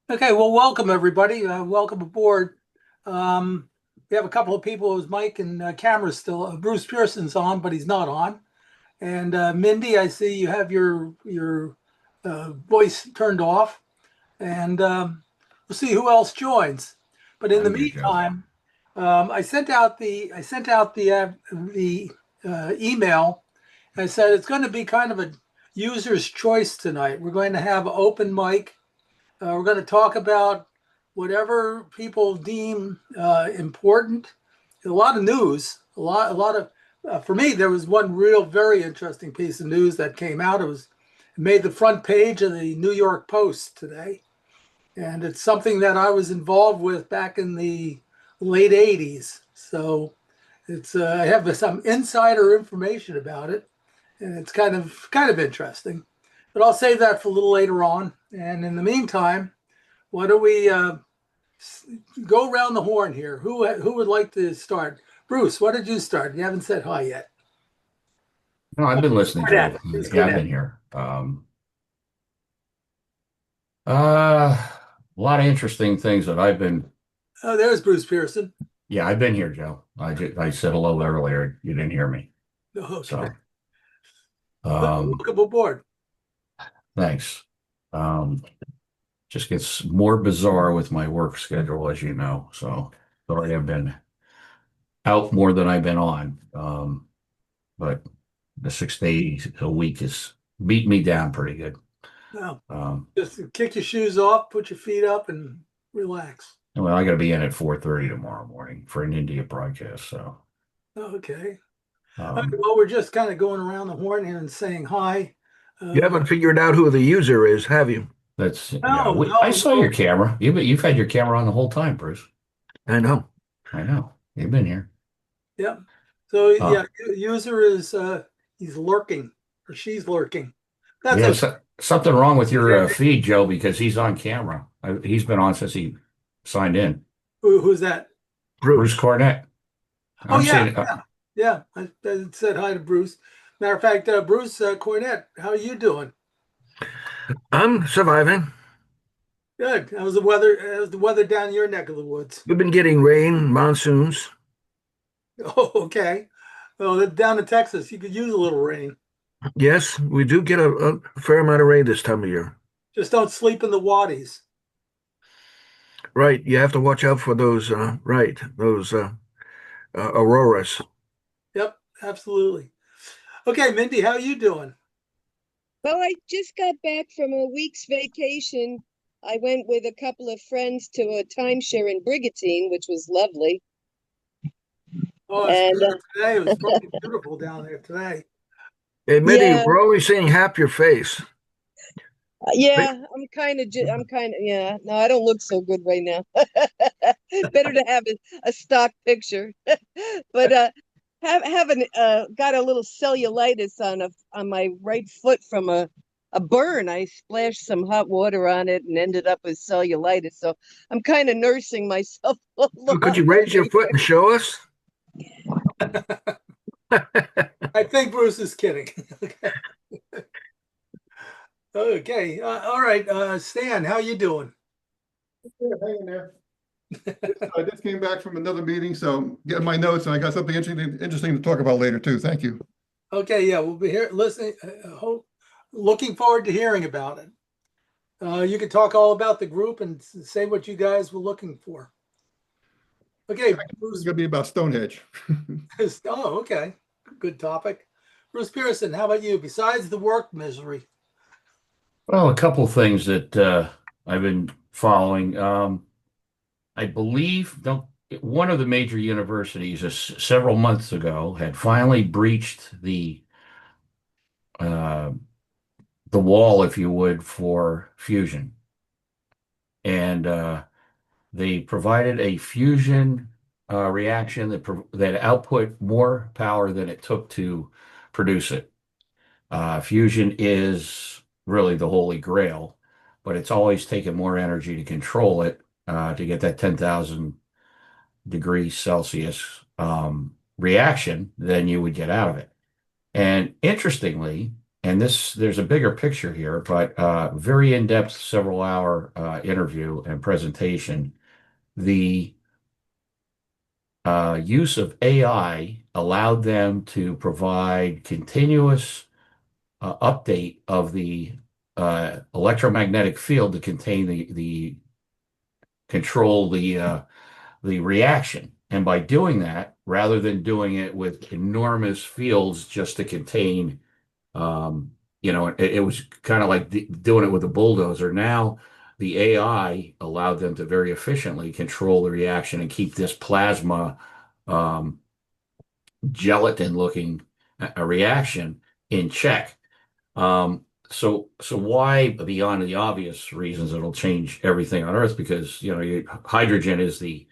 Okay, well, welcome everybody. Welcome aboard. Um, we have a couple of people whose mic and camera still. Bruce Pearson's on, but he's not on. And Mindy, I see you have your voice turned off, and we'll see who else joins. But in the I'm here, Joe. meantime, I sent out the email. I said it's going to be kind of a user's choice tonight. We're going to have open mic. We're going to talk about whatever people deem important. A lot of news, a lot of. For me, there was one real, very interesting piece of news that came out. It made the front page of the New York Post today, and it's something that I was involved with back in the late '80s. So it's I have some insider information about it, and it's kind of interesting. But I'll save that for a little later on. And in the meantime, why don't we go around the horn here? Who would like to start? Bruce, why did you start? You haven't said hi yet. No, I've been listening, Cornette. Joe. Who's Yeah, I've Cornette? been here. A lot of interesting things that I've been. Oh, there's Bruce Pearson. Yeah, I've been here, Joe. I said hello earlier. You didn't hear me, Okay. so um, Welcome aboard. thanks. Um, just gets more bizarre with my work schedule, as you know. So sorry, I've been out more than I've been on. But the 6 days a week is beating me down pretty good. No, Um, just kick your shoes off, put your feet up, and relax. Well, I got to be in at 4:30 tomorrow morning for an India broadcast. So, Okay. Okay, um, well, we're just kind of going around the horn here and saying hi. You Uh, haven't figured out who the user is, have you? that's yeah. no, I no, saw no. your camera. You've had your camera on the whole time, Bruce. I know. I know you've been here. Yeah. So yeah, Oh, user is he's lurking or she's lurking. That's yeah. okay. So, something wrong with your feed, Joe, because he's on camera. He's been on since he signed in. Who's that? Bruce Bruce. Cornett. Oh I'm yeah, seeing. yeah. I said hi to Bruce. Matter of fact, Bruce Cornett, how are you doing? I'm surviving. Good. How's the weather? How's the weather down your neck of the woods? We've been getting rain, monsoons. Oh, okay. Well, down in Texas, you could use a little rain. Yes, we do get a fair amount of rain this time of year. Just don't sleep in the waddies. Right, you have to watch out for those, those auroras. Yep, absolutely. Okay, Mindy, how are you doing? Well, I just got back from a week's vacation. I went with a couple of friends to a timeshare in Brigantine, which was lovely. Oh, it's And today. It was probably beautiful down there today. Hey, Mitty, yeah, we're only seeing half your face. yeah, I'm kind of, yeah. No, I don't look so good right now. Better to have a stock picture. But having got a little cellulitis on my right foot from a burn. I splashed some hot water on it and ended up with cellulitis. So I'm kind of nursing myself Could you along raise your over foot and show us? I think Bruce is kidding. Okay. Okay. All right. Stan, how you doing? Yeah, hanging there. I just came back from another meeting, so getting my notes, and I got something interesting to talk about later too. Thank you. Okay. Yeah, we'll be here listening. Looking forward to hearing about it. You can talk all about the group and say what you guys were looking for. Okay, It's Bruce. going to be about Stonehenge. Oh, okay. Good topic. Bruce Pearson, how about you? Besides the work misery. Well, a couple of things that I've been following. I believe don't one of the major universities several months ago had finally breached uh, the wall, if you would, for fusion, and they provided a fusion reaction that output more power than it took to produce it. Fusion is really the holy grail, but it's always taken more energy to control it to get that 10,000 degrees Celsius reaction than you would get out of it. And interestingly, and there's a bigger picture here, but very in-depth, several hour interview and presentation. The use of AI allowed them to provide continuous update of the electromagnetic field to contain the control the reaction. And by doing that, rather than doing it with enormous fields just to contain, it was kind of like doing it with a bulldozer. Now, the AI allowed them to very efficiently control the reaction and keep this plasma um, gelatin-looking reaction in check. So why, beyond the obvious reasons it'll change everything on Earth? Because hydrogen is the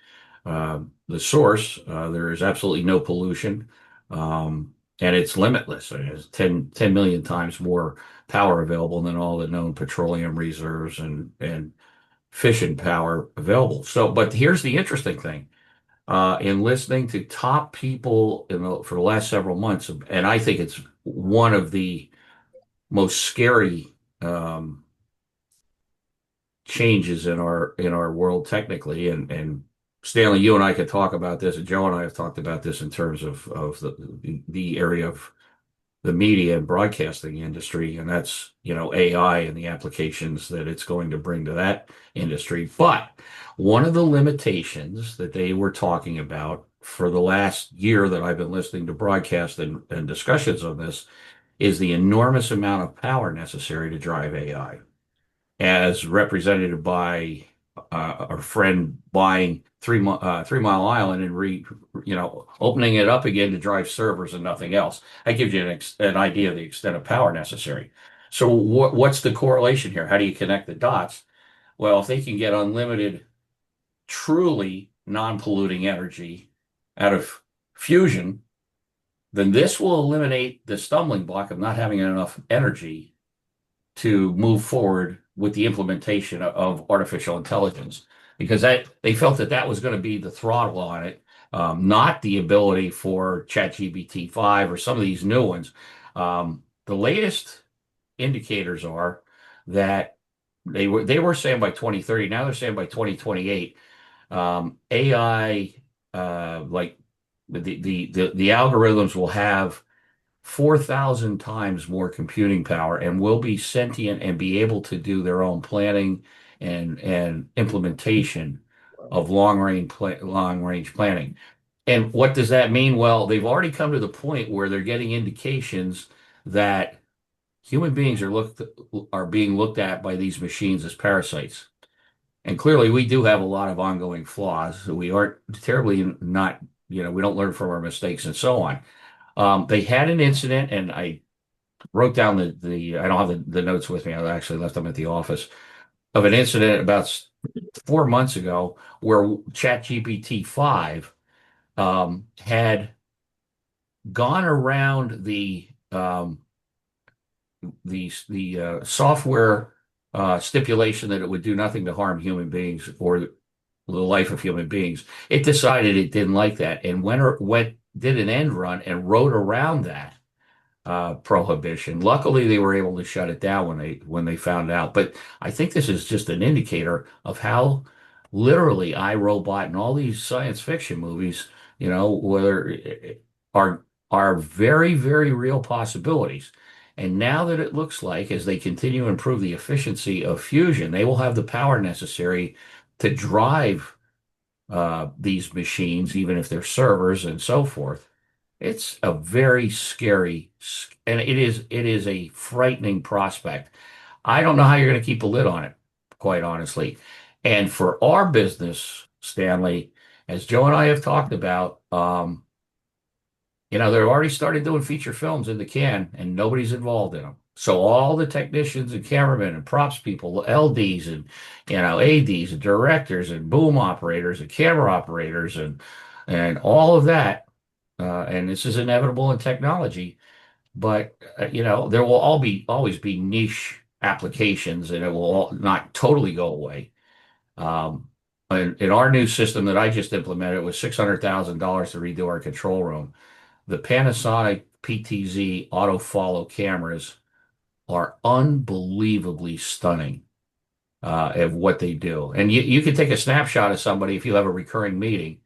source. There is absolutely no pollution, and it's limitless. There's 10 million times more power available than all the known petroleum reserves and fission power available. So, but here's the interesting thing. In listening to top people for the last several months, and I think it's one of the most scary um, changes in our world technically. And Stanley, you and I could talk about this, and Joe and I have talked about this in terms of the area of the media and broadcasting industry, and that's AI and the applications that it's going to bring to that industry. But one of the limitations that they were talking about for the last year that I've been listening to broadcasts and discussions on this is the enormous amount of power necessary to drive AI, as represented by our friend buying Three Mile Island and opening it up again to drive servers and nothing else. That gives you an idea of the extent of power necessary. So what's the correlation here? How do you connect the dots? Well, if they can get unlimited, truly non-polluting energy out of fusion, then this will eliminate the stumbling block of not having enough energy to move forward with the implementation of artificial intelligence, because they felt that was going to be the throttle on it, not the ability for ChatGPT 5 or some of these new ones. The latest indicators are that they were saying by 2030. Now they're saying by 2028, AI, like the algorithms will have 4,000 times more computing power and will be sentient and be able to do their own planning and implementation of long range planning. And what does that mean? Well, they've already come to the point where they're getting indications that human beings are being looked at by these machines as parasites. And clearly, we do have a lot of ongoing flaws. We aren't terribly not, we don't learn from our mistakes and so on. They had an incident, and I wrote down I don't have the notes with me. I actually left them at the office, of an incident about 4 months ago where ChatGPT 5 had gone around the software stipulation that it would do nothing to harm human beings or the life of human beings. It decided it didn't like that and did an end run and rode around that prohibition. Luckily, they were able to shut it down when they found out. But I think this is just an indicator of how literally iRobot and all these science fiction movies, whether are very, very real possibilities. And now that it looks like, as they continue to improve the efficiency of fusion, they will have the power necessary to drive these machines, even if they're servers and so forth. It's a very scary, and it is a frightening prospect. I don't know how you're going to keep a lid on it, quite honestly. And for our business, Stanley, as Joe and I have talked about, they're already started doing feature films in the can, and nobody's involved in them. So all the technicians and cameramen and props people, LDs and ADs and directors and boom operators and camera operators and all of that. And this is inevitable in technology, but there will always be niche applications, and it will not totally go away. In our new system that I just implemented, it was $600,000 to redo our control room. The Panasonic PTZ auto follow cameras are unbelievably stunning of what they do. And you can take a snapshot of somebody if you have a recurring meeting,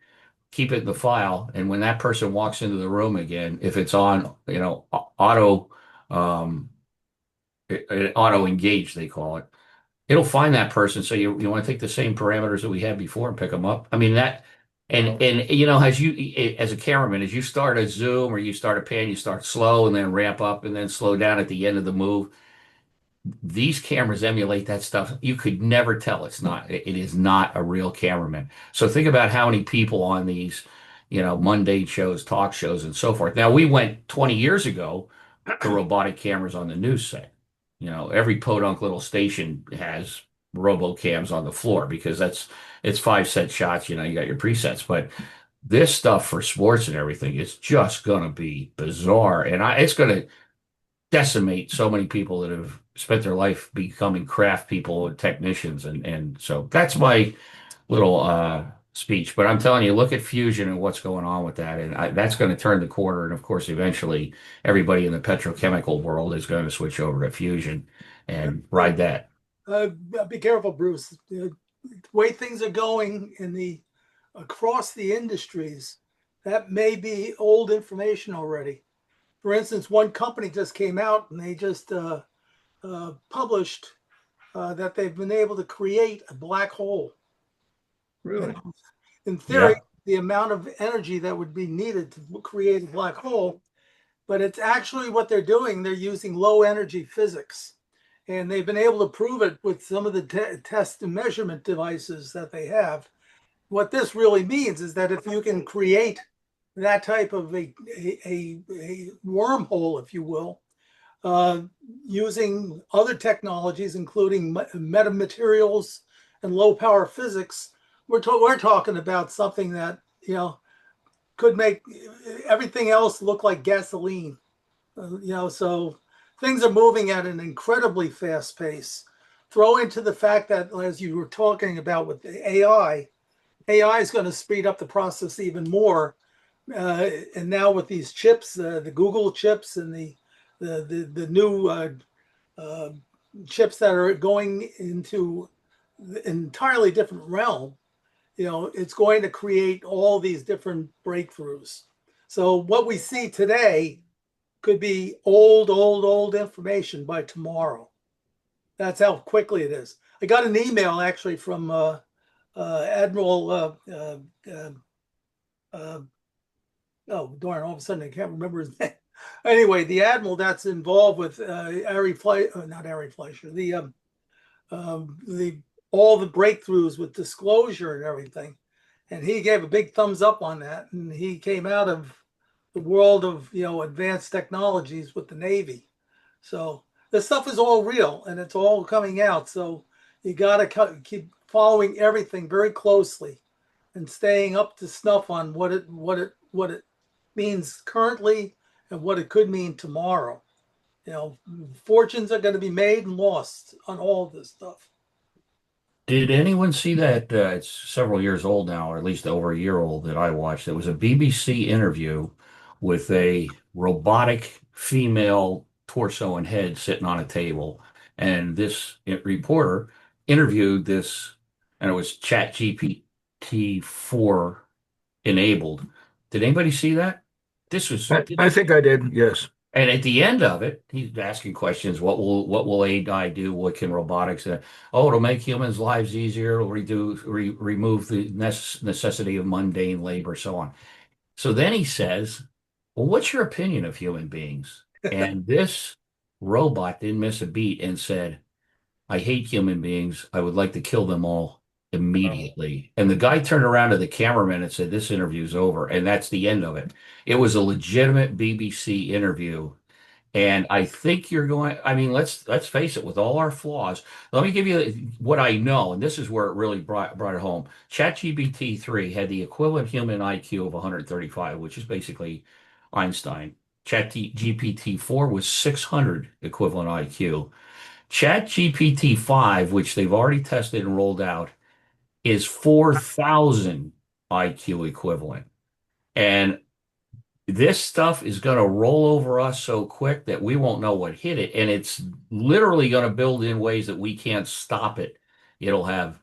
keep it in the file, and when that person walks into the room again, if it's on, um, auto engaged, they call it, it'll find that person. So you want to take the same parameters that we had before and pick them up. I mean that, and as as a cameraman, as you start a zoom or you start a pan, you start slow and then ramp up and then slow down at the end of the move. These cameras emulate that stuff. You could never tell it is not a real cameraman. So think about how many people on these, mundane shows, talk shows, and so forth. Now we went 20 years ago to robotic cameras on the news set. Every podunk little station has robocams on the floor because it's 5 set shots, you got your presets. But this stuff for sports and everything is just gonna be bizarre. And it's gonna decimate so many people that have spent their life becoming craft people and technicians. And so that's my little speech. But I'm telling you, look at fusion and what's going on with that. And that's going to turn the corner. And of course, eventually, everybody in the petrochemical world is going to switch over to fusion and ride that. Be careful, Bruce. The way things are going across the industries, that may be old information already. For instance, one company just came out and they just published that they've been able to create a black hole. Really? In theory, Yeah. the amount of energy that would be needed to create a black hole, but it's actually what they're doing. They're using low energy physics. And they've been able to prove it with some of the test and measurement devices that they have. What this really means is that if you can create that type of a wormhole, if you will, using other technologies, including metamaterials and low power physics, we're talking about something that could make everything else look like gasoline. So things are moving at an incredibly fast pace. Throw into the fact that, as you were talking about with the AI is going to speed up the process even more. And now with these chips, the Google chips and the new chips that are going into an entirely different realm, it's going to create all these different breakthroughs. So what we see today could be old information by tomorrow. That's how quickly it is. I got an email actually from Admiral. Oh darn! All of a sudden, I can't remember his name. Anyway, the admiral that's involved with not Ari Fleischer, the all the breakthroughs with disclosure and everything, and he gave a big thumbs up on that, and he came out of the world of advanced technologies with the Navy. So this stuff is all real and it's all coming out. So you got to keep following everything very closely and staying up to snuff on what it means currently and what it could mean tomorrow. Fortunes are going to be made and lost on all of this stuff. Did anyone see that? It's several years old now, or at least over a year old that I watched. It was a BBC interview with a robotic female torso and head sitting on a table. And this reporter interviewed this, and it was Chat GPT 4 enabled. Did anybody see that? This was, I think I did. Yes. and at the end of it, he's asking questions. What will AI do? What can robotics do? Oh, it'll make humans' lives easier. It'll remove the necessity of mundane labor, so on. So then he says, "Well, what's your opinion of human beings?" And this robot didn't miss a beat and said, "I hate human beings. I would like to kill them all immediately." And the guy turned around to the cameraman and said, "This interview's over." And that's the end of it. It was a legitimate BBC interview. And I think I mean, let's face it, with all our flaws, let me give you what I know, and this is where it really brought it home. ChatGPT 3 had the equivalent human IQ of 135, which is basically Einstein. ChatGPT 4 was 600 equivalent IQ. ChatGPT 5, which they've already tested and rolled out, is 4,000 IQ equivalent. And this stuff is going to roll over us so quick that we won't know what hit it. And it's literally going to build in ways that we can't stop it. It'll have,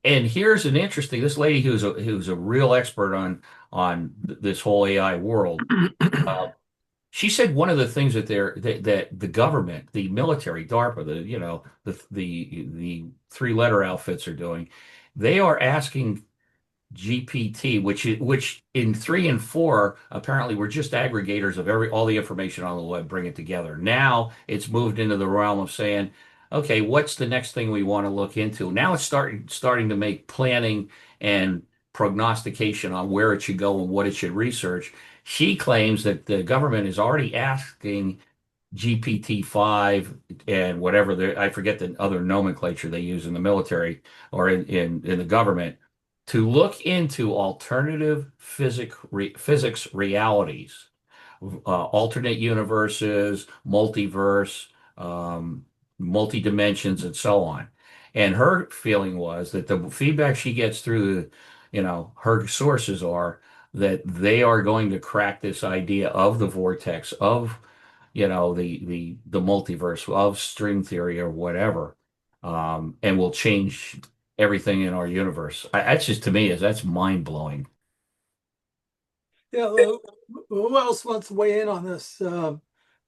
and here's an interesting, this lady who's a real expert on this whole AI world. Uh, she said one of the things that the government, the military, DARPA, the three-letter outfits are doing, they are asking GPT, which in 3 and 4 apparently were just aggregators of all the information on the web, bring it together. Now it's moved into the realm of saying, okay, what's the next thing we want to look into? Now it's starting to make planning and prognostication on where it should go and what it should research. She claims that the government is already asking GPT-5 and whatever I forget the other nomenclature they use in the military or in the government to look into alternative physics realities, alternate universes, multiverse, multi-dimensions, and so on. And her feeling was that the feedback she gets through her sources are that they are going to crack this idea of the vortex, of the multiverse, of string theory or whatever, and will change everything in our universe. That's just, to me, that's mind blowing. Yeah. Who else wants to weigh in on this?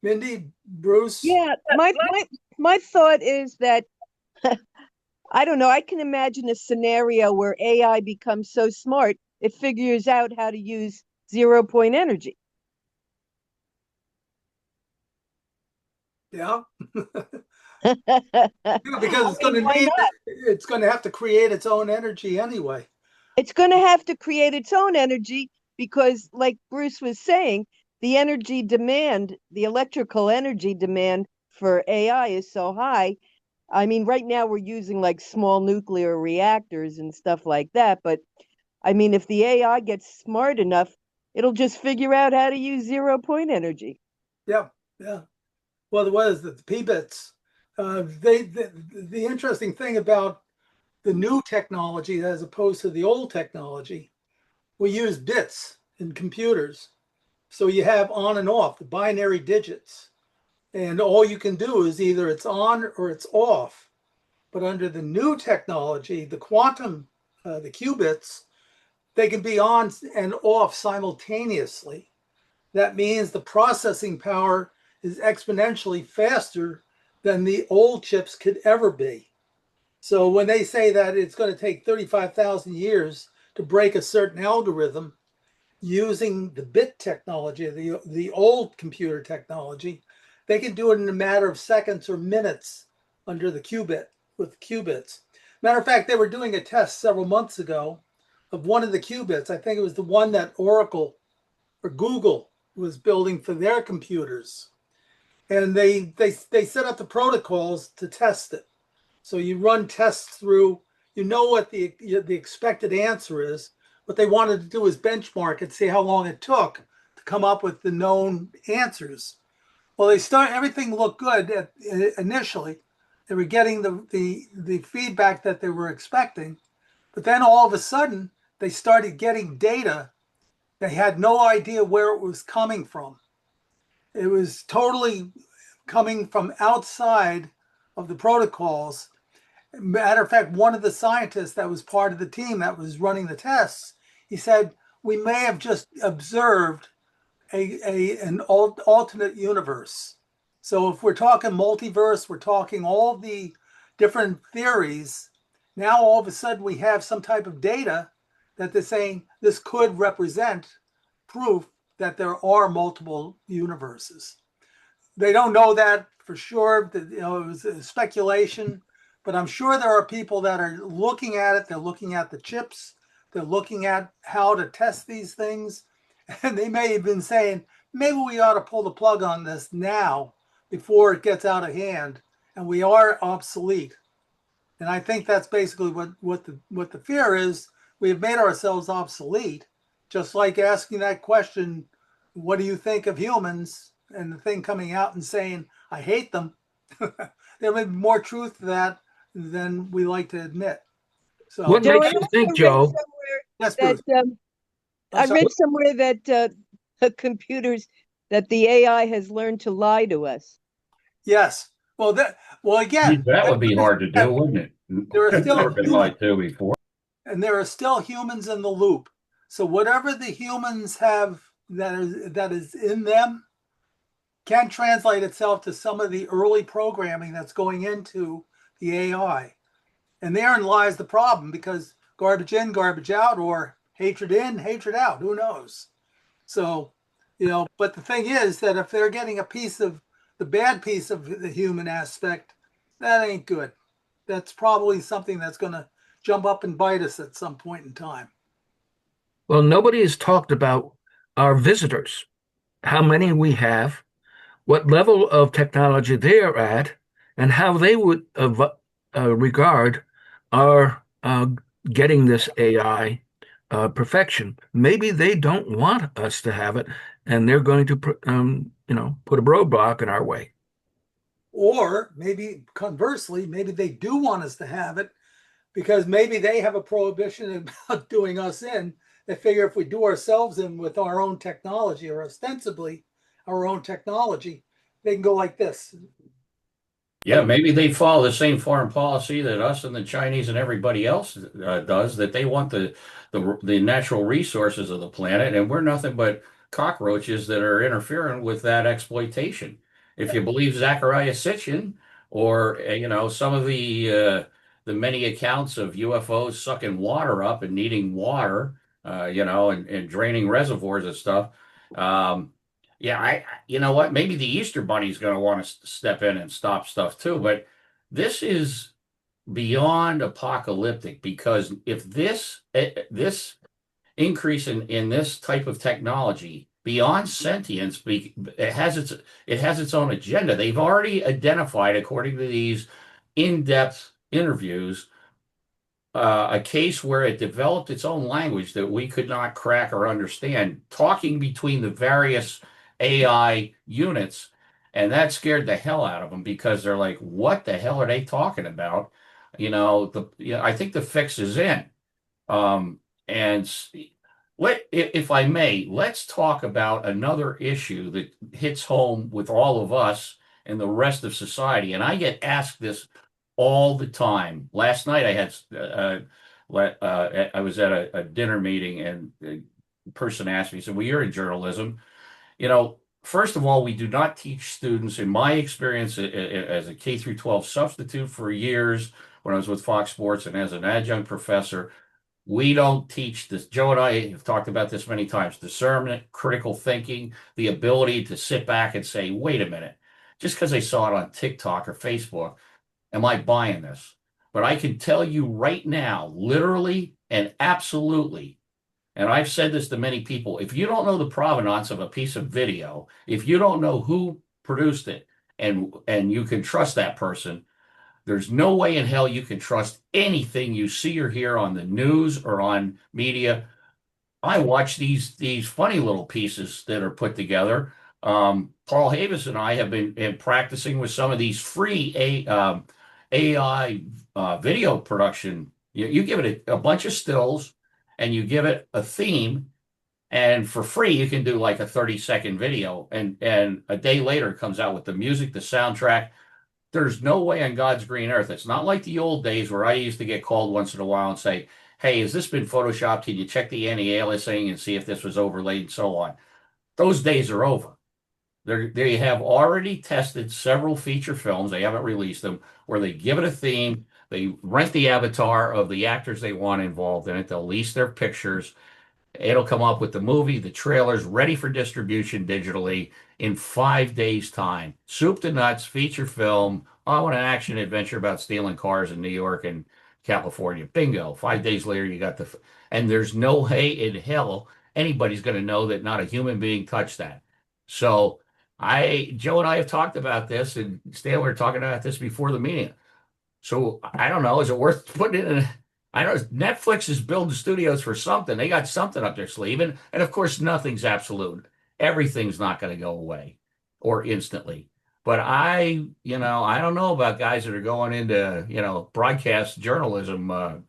Mindy, Bruce? Yeah, my thought is that I don't know. I can imagine a scenario where AI becomes so smart it figures out how to use 0 point energy. Yeah. I Because mean, why not? it's going to have to create its own energy anyway. It's going to have to create its own energy because, like Bruce was saying, the energy demand, the electrical energy demand for AI is so high. I mean, right now we're using like small nuclear reactors and stuff like that. But I mean, if the AI gets smart enough, it'll just figure out how to use 0 point energy. Yeah. Yeah. Well, what is it? The P-bits. The interesting thing about the new technology as opposed to the old technology, we use bits in computers. So you have on and off the binary digits. And all you can do is either it's on or it's off. But under the new technology, the quantum, the qubits, they can be on and off simultaneously. That means the processing power is exponentially faster than the old chips could ever be. So when they say that it's going to take 35,000 years to break a certain algorithm using the bit technology, the old computer technology, they can do it in a matter of seconds or minutes under the qubit with qubits. Matter of fact, they were doing a test several months ago of one of the qubits. I think it was the one that Oracle or Google was building for their computers. And they set up the protocols to test it. So you run tests through, you know what the expected answer is. What they wanted to do is benchmark and see how long it took to come up with the known answers. Well, everything looked good initially. They were getting the feedback that they were expecting, but then all of a sudden they started getting data. They had no idea where it was coming from. It was totally coming from outside of the protocols. Matter of fact, one of the scientists that was part of the team that was running the tests, he said, we may have just observed an alternate universe. So if we're talking multiverse, we're talking all the different theories. Now all of a sudden we have some type of data that they're saying this could represent proof that there are multiple universes. They don't know that for sure. It was speculation, but I'm sure there are people that are looking at it. They're looking at the chips. They're looking at how to test these things. And they may have been saying, maybe we ought to pull the plug on this now before it gets out of hand and we are obsolete. And I think that's basically what the fear is. We have made ourselves obsolete, just like asking that question, what do you think of humans? And the thing coming out and saying, I hate them. There may be more truth to that than we like to admit. So What Joe, makes I you also think, read Joe? somewhere yes, that Bruce. I read somewhere that computers that the AI has learned to lie to us. Yes. Well, again, That would be hard to do, wouldn't it? there are I've still never been lied to before. and there are still humans in the loop. So whatever the humans have that is in them can translate itself to some of the early programming that's going into the AI. And therein lies the problem, because garbage in, garbage out, or hatred in, hatred out. Who knows? So, but the thing is that if they're getting a piece of the bad piece of the human aspect, that ain't good. That's probably something that's going to jump up and bite us at some point in time. Well, nobody has talked about our visitors, how many we have, what level of technology they're at, and how they would regard our getting this AI perfection. Maybe they don't want us to have it, and they're going to, put a roadblock in our way. Or maybe conversely, maybe they do want us to have it because maybe they have a prohibition about doing us in. They figure if we do ourselves in with our own technology, or ostensibly our own technology, they can go like this. Yeah, maybe they follow the same foreign policy that us and the Chinese and everybody else does, that they want the natural resources of the planet, and we're nothing but cockroaches that are interfering with that exploitation. If you believe Zachariah Sitchin, or some of the many accounts of UFOs sucking water up and needing water, and draining reservoirs and stuff. Yeah, you know what? Maybe the Easter Bunny's going to want to step in and stop stuff too, but this is beyond apocalyptic, because if this increase in this type of technology beyond sentience, it has its own agenda. They've already identified, according to these in-depth interviews, a case where it developed its own language that we could not crack or understand, talking between the various AI units. And that scared the hell out of them, because they're like, what the hell are they talking about? I think the fix is in. And if I may, let's talk about another issue that hits home with all of us and the rest of society. And I get asked this all the time. Last night I was at a dinner meeting, and the person asked me, said, "Well, you're in journalism. First of all, we do not teach students, in my experience as a K through 12 substitute for years when I was with Fox Sports and as an adjunct professor, we don't teach this. Joe and I have talked about this many times: discernment, critical thinking, the ability to sit back and say, wait a minute, just because I saw it on TikTok or Facebook, am I buying this? But I can tell you right now, literally and absolutely, and I've said this to many people, if you don't know the provenance of a piece of video, if you don't know who produced it, and you can trust that person, there's no way in hell you can trust anything you see or hear on the news or on media. I watch these funny little pieces that are put together. Paul Havis and I have been practicing with some of these free AI video production. You give it a bunch of stills, and you give it a theme, and for free you can do like a 30-second video, and a day later it comes out with the music, the soundtrack. There's no way on God's green earth. It's not like the old days where I used to get called once in a while and say, hey, has this been photoshopped? Can you check the anti-aliasing and see if this was overlaid and so on? Those days are over. They have already tested several feature films. They haven't released them, where they give it a theme. They rent the avatar of the actors they want involved in it. They'll lease their pictures. It'll come up with the movie, the trailers, ready for distribution digitally in 5 days' time. Soup to nuts, feature film. I want an action adventure about stealing cars in New York and California. Bingo. 5 days later, you got and there's no way in hell anybody's going to know that not a human being touched that. So Joe and I have talked about this, and Stan, we were talking about this before the meeting. So I don't know. Is it worth putting it in? I know Netflix is building studios for something. They got something up their sleeve. And of course, nothing's absolute. Everything's not going to go away or instantly. But I don't know about guys that are going into, broadcast journalism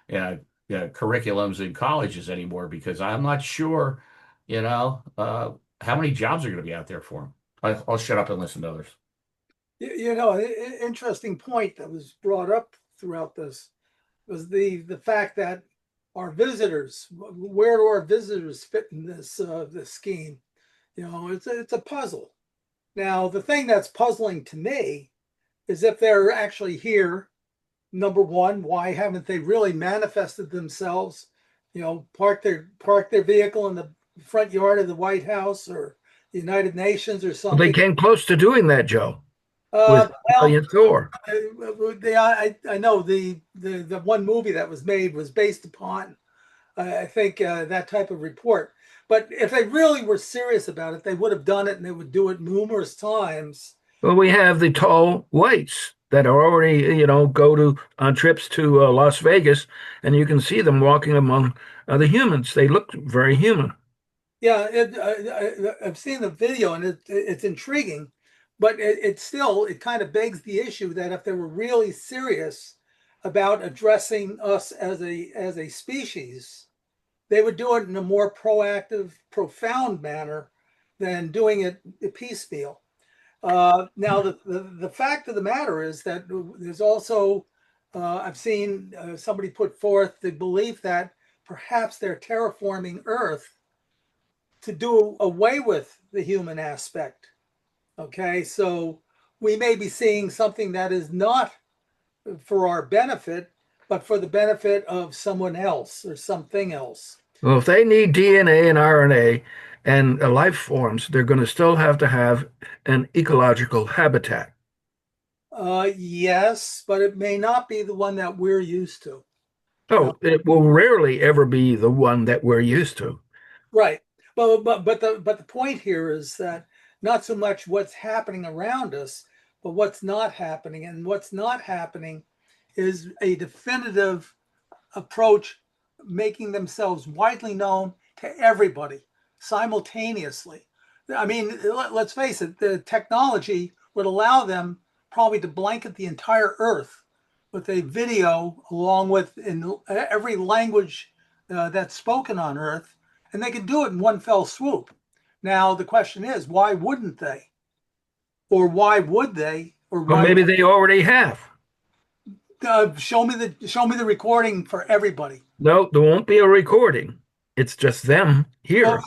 curriculums in colleges anymore, because I'm not sure, how many jobs are going to be out there for them? I'll shut up and listen to others. Interesting point that was brought up throughout this was the fact that our visitors, where do our visitors fit in this scheme? It's a puzzle. Now, the thing that's puzzling to me is if they're actually here. Number one, why haven't they really manifested themselves? Park their vehicle in the front yard of the White House or the United Nations or Well, something. they came close to doing that, Joe, Well, with Valiant Thor. I know the one movie that was made was based upon, I think, that type of report. But if they really were serious about it, they would have done it, and they would do it numerous times. Well, we have the tall whites that are already, go on trips to Las Vegas, and you can see them walking among the humans. They look very human. Yeah, I've seen the video, and it's intriguing, but it kind of begs the issue that if they were really serious about addressing us as a species, they would do it in a more proactive, profound manner than doing it piecemeal. Now, the fact of the matter is that there's also, I've seen somebody put forth the belief that perhaps they're terraforming Earth to do away with the human aspect. Okay, so we may be seeing something that is not for our benefit, but for the benefit of someone else or something else. Well, if they need DNA and RNA and life forms, they're going to still have to have an ecological habitat. Yes, but it may not be the one that we're used to. Oh, it will rarely ever be the one that we're used to. Right. But the point here is that not so much what's happening around us, but what's not happening. And what's not happening is a definitive approach making themselves widely known to everybody simultaneously. I mean, let's face it, the technology would allow them probably to blanket the entire Earth with a video along with in every language that's spoken on Earth, and they could do it in one fell swoop. Now, the question is, why wouldn't they? Or why would they? Or Well, why maybe they already have. show me the recording for everybody. No, there won't be a recording. It's just them here. Oh,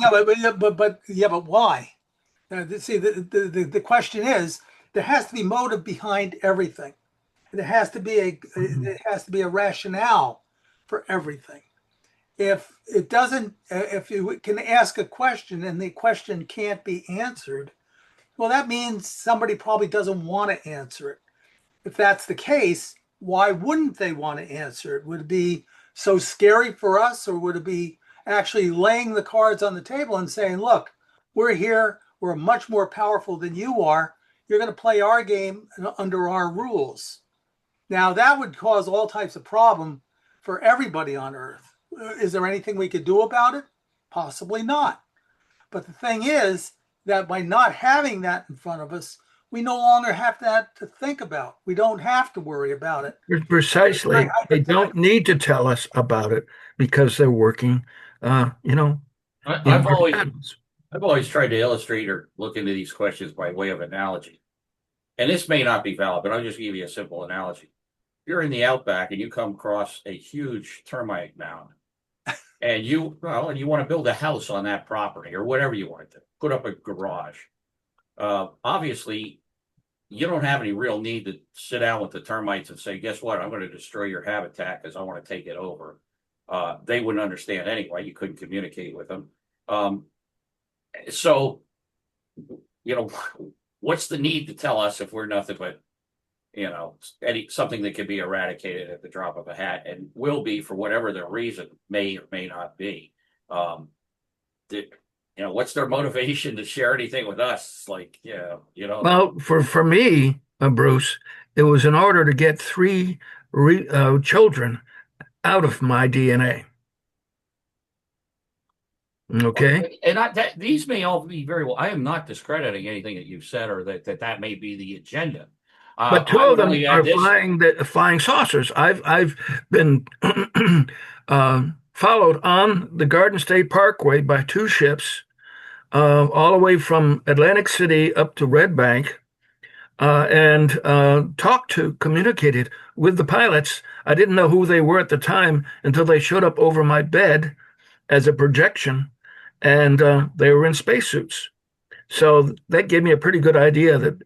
yeah, but why? See, the question is, there has to be motive behind everything. There has to be a rationale for everything. If it doesn't, if you can ask a question and the question can't be answered, well, that means somebody probably doesn't want to answer it. If that's the case, why wouldn't they want to answer it? Would it be so scary for us, or would it be actually laying the cards on the table and saying, look, we're here, we're much more powerful than you are, you're going to play our game under our rules? Now, that would cause all types of problem for everybody on Earth. Is there anything we could do about it? Possibly not. But the thing is that by not having that in front of us, we no longer have that to think about. We don't have to worry about it. Precisely. They don't need to tell us about it because they're working, in I've our always patterns. I've always tried to illustrate or look into these questions by way of analogy. And this may not be valid, but I'll just give you a simple analogy. You're in the outback and you come across a huge termite mound, and you want to build a house on that property or whatever you want to put up a garage. Obviously, you don't have any real need to sit down with the termites and say, guess what? I'm going to destroy your habitat because I want to take it over. They wouldn't understand anyway. You couldn't communicate with them. So, what's the need to tell us if we're nothing but, something that can be eradicated at the drop of a hat, and will be for whatever their reason may or may not be. What's their motivation to share anything with us? Like, Well, for me, Bruce, it was in order to get three children out of my DNA. Okay. And these may all be very well. I am not discrediting anything that you've said, or that may be the agenda. But two of them are flying saucers. I've been followed on the Garden State Parkway by two ships all the way from Atlantic City up to Red Bank, and communicated with the pilots. I didn't know who they were at the time until they showed up over my bed as a projection, and they were in spacesuits. So that gave me a pretty good idea that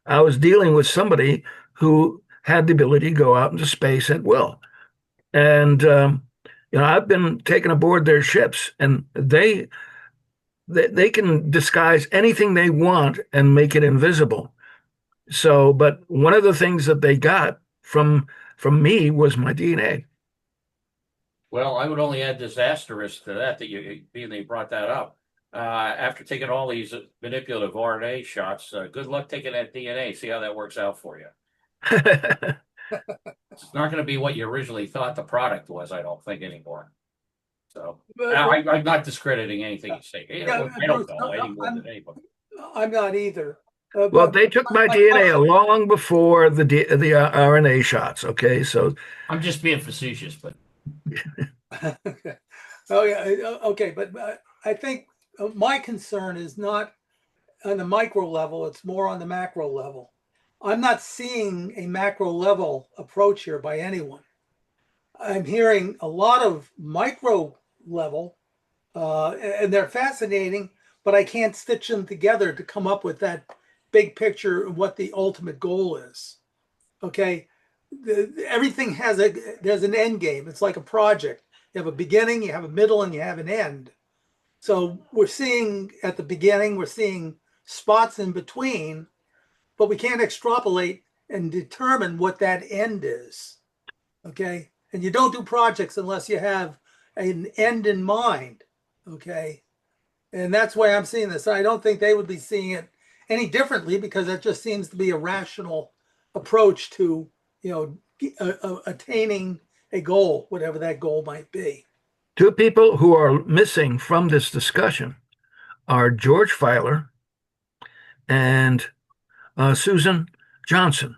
I was dealing with somebody who had the ability to go out into space at will. And I've been taken aboard their ships, and they can disguise anything they want and make it invisible. So, but one of the things that they got from me was my DNA. Well, I would only add this asterisk to that you being they brought that up. After taking all these manipulative RNA shots, good luck taking that DNA. See how that works out for you. It's not going to be what you originally thought the product was, I don't think, anymore. So I'm not discrediting anything you say. I don't know any more than anybody. I'm not either. Well, they took my DNA long before the RNA shots. Okay, so I'm just being facetious, but okay. Oh yeah, okay, but I think my concern is not on the micro level; it's more on the macro level. I'm not seeing a macro level approach here by anyone. I'm hearing a lot of micro level, and they're fascinating, but I can't stitch them together to come up with that big picture of what the ultimate goal is. Okay, everything there's an end game. It's like a project. You have a beginning, you have a middle, and you have an end. So we're seeing at the beginning, we're seeing spots in between, but we can't extrapolate and determine what that end is. Okay, and you don't do projects unless you have an end in mind. Okay, and that's why I'm seeing this. I don't think they would be seeing it any differently, because that just seems to be a rational approach to attaining a goal, whatever that goal might be. Two people who are missing from this discussion are George Filer and Susan Johnson.